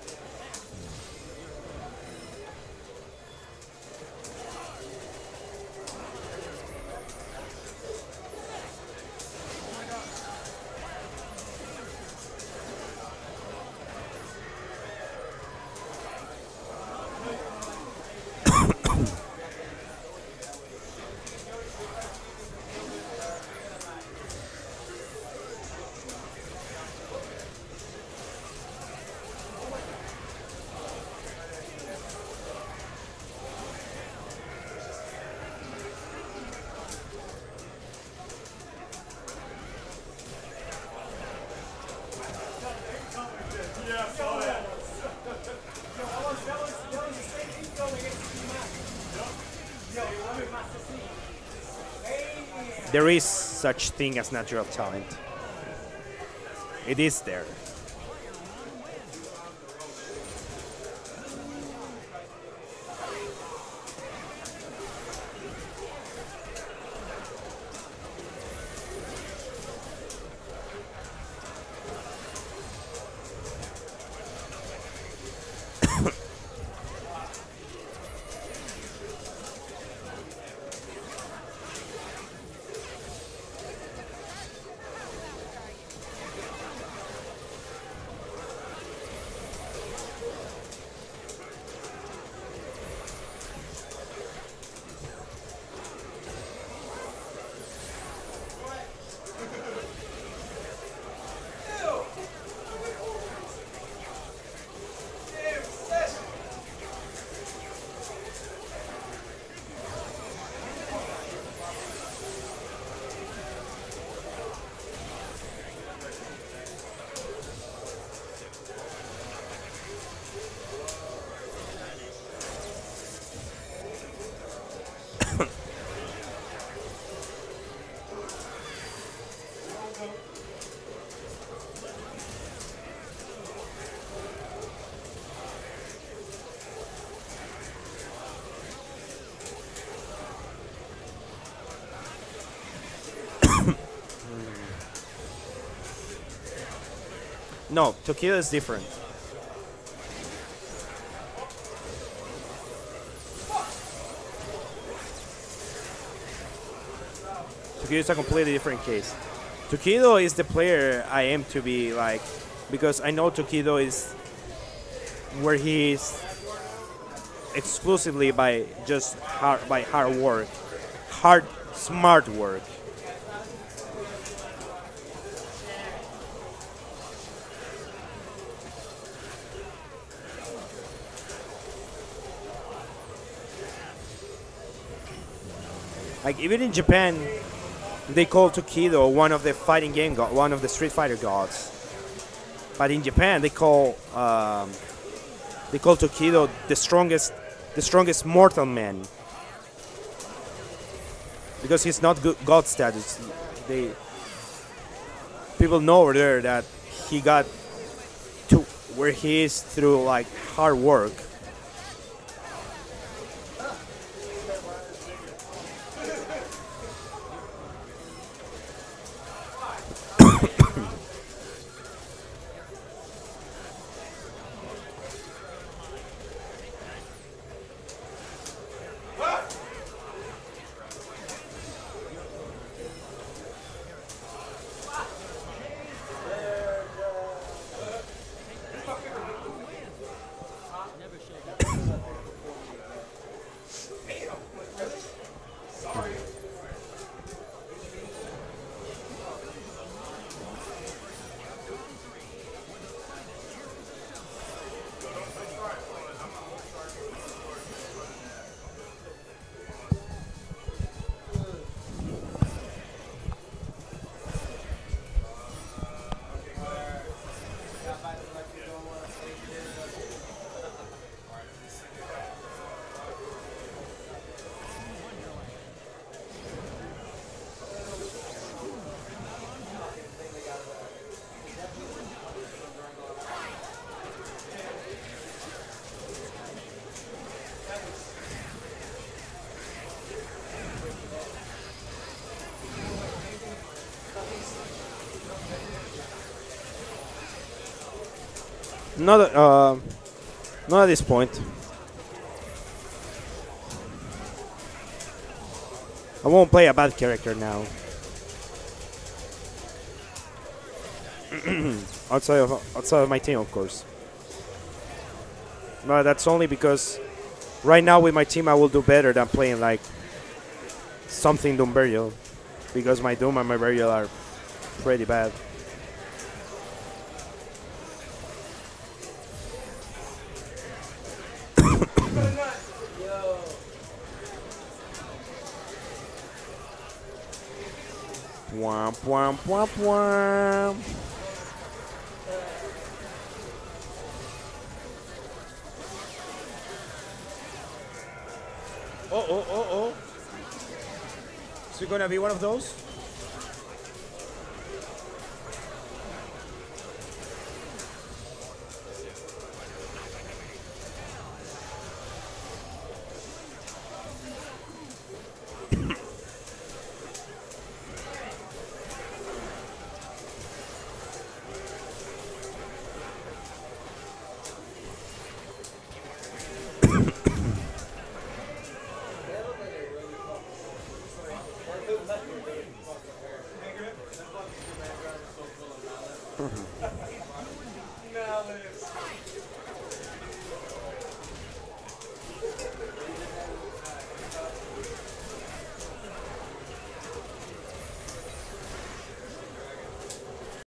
Speaker 8: There is such thing as natural talent. It is there. No, Tokido is different. Tokido is a completely different case. Tokido is the player I aim to be like, because I know Tokido is where he is exclusively by just hard work, smart work. Like even in Japan, they call Tokido one of the fighting game one of the Street Fighter gods. But in Japan, they call Tokido the strongest mortal man, because he's not god status. People know over there that he got to where he is through like hard work. Not at this point. I won't play a bad character now. outside of my team, of course. No, that's only because right now with my team I will do better than playing like something Doom Burial, because my Doom and my Burial are pretty bad. Womp womp womp womp. Oh. Is it gonna be one of those?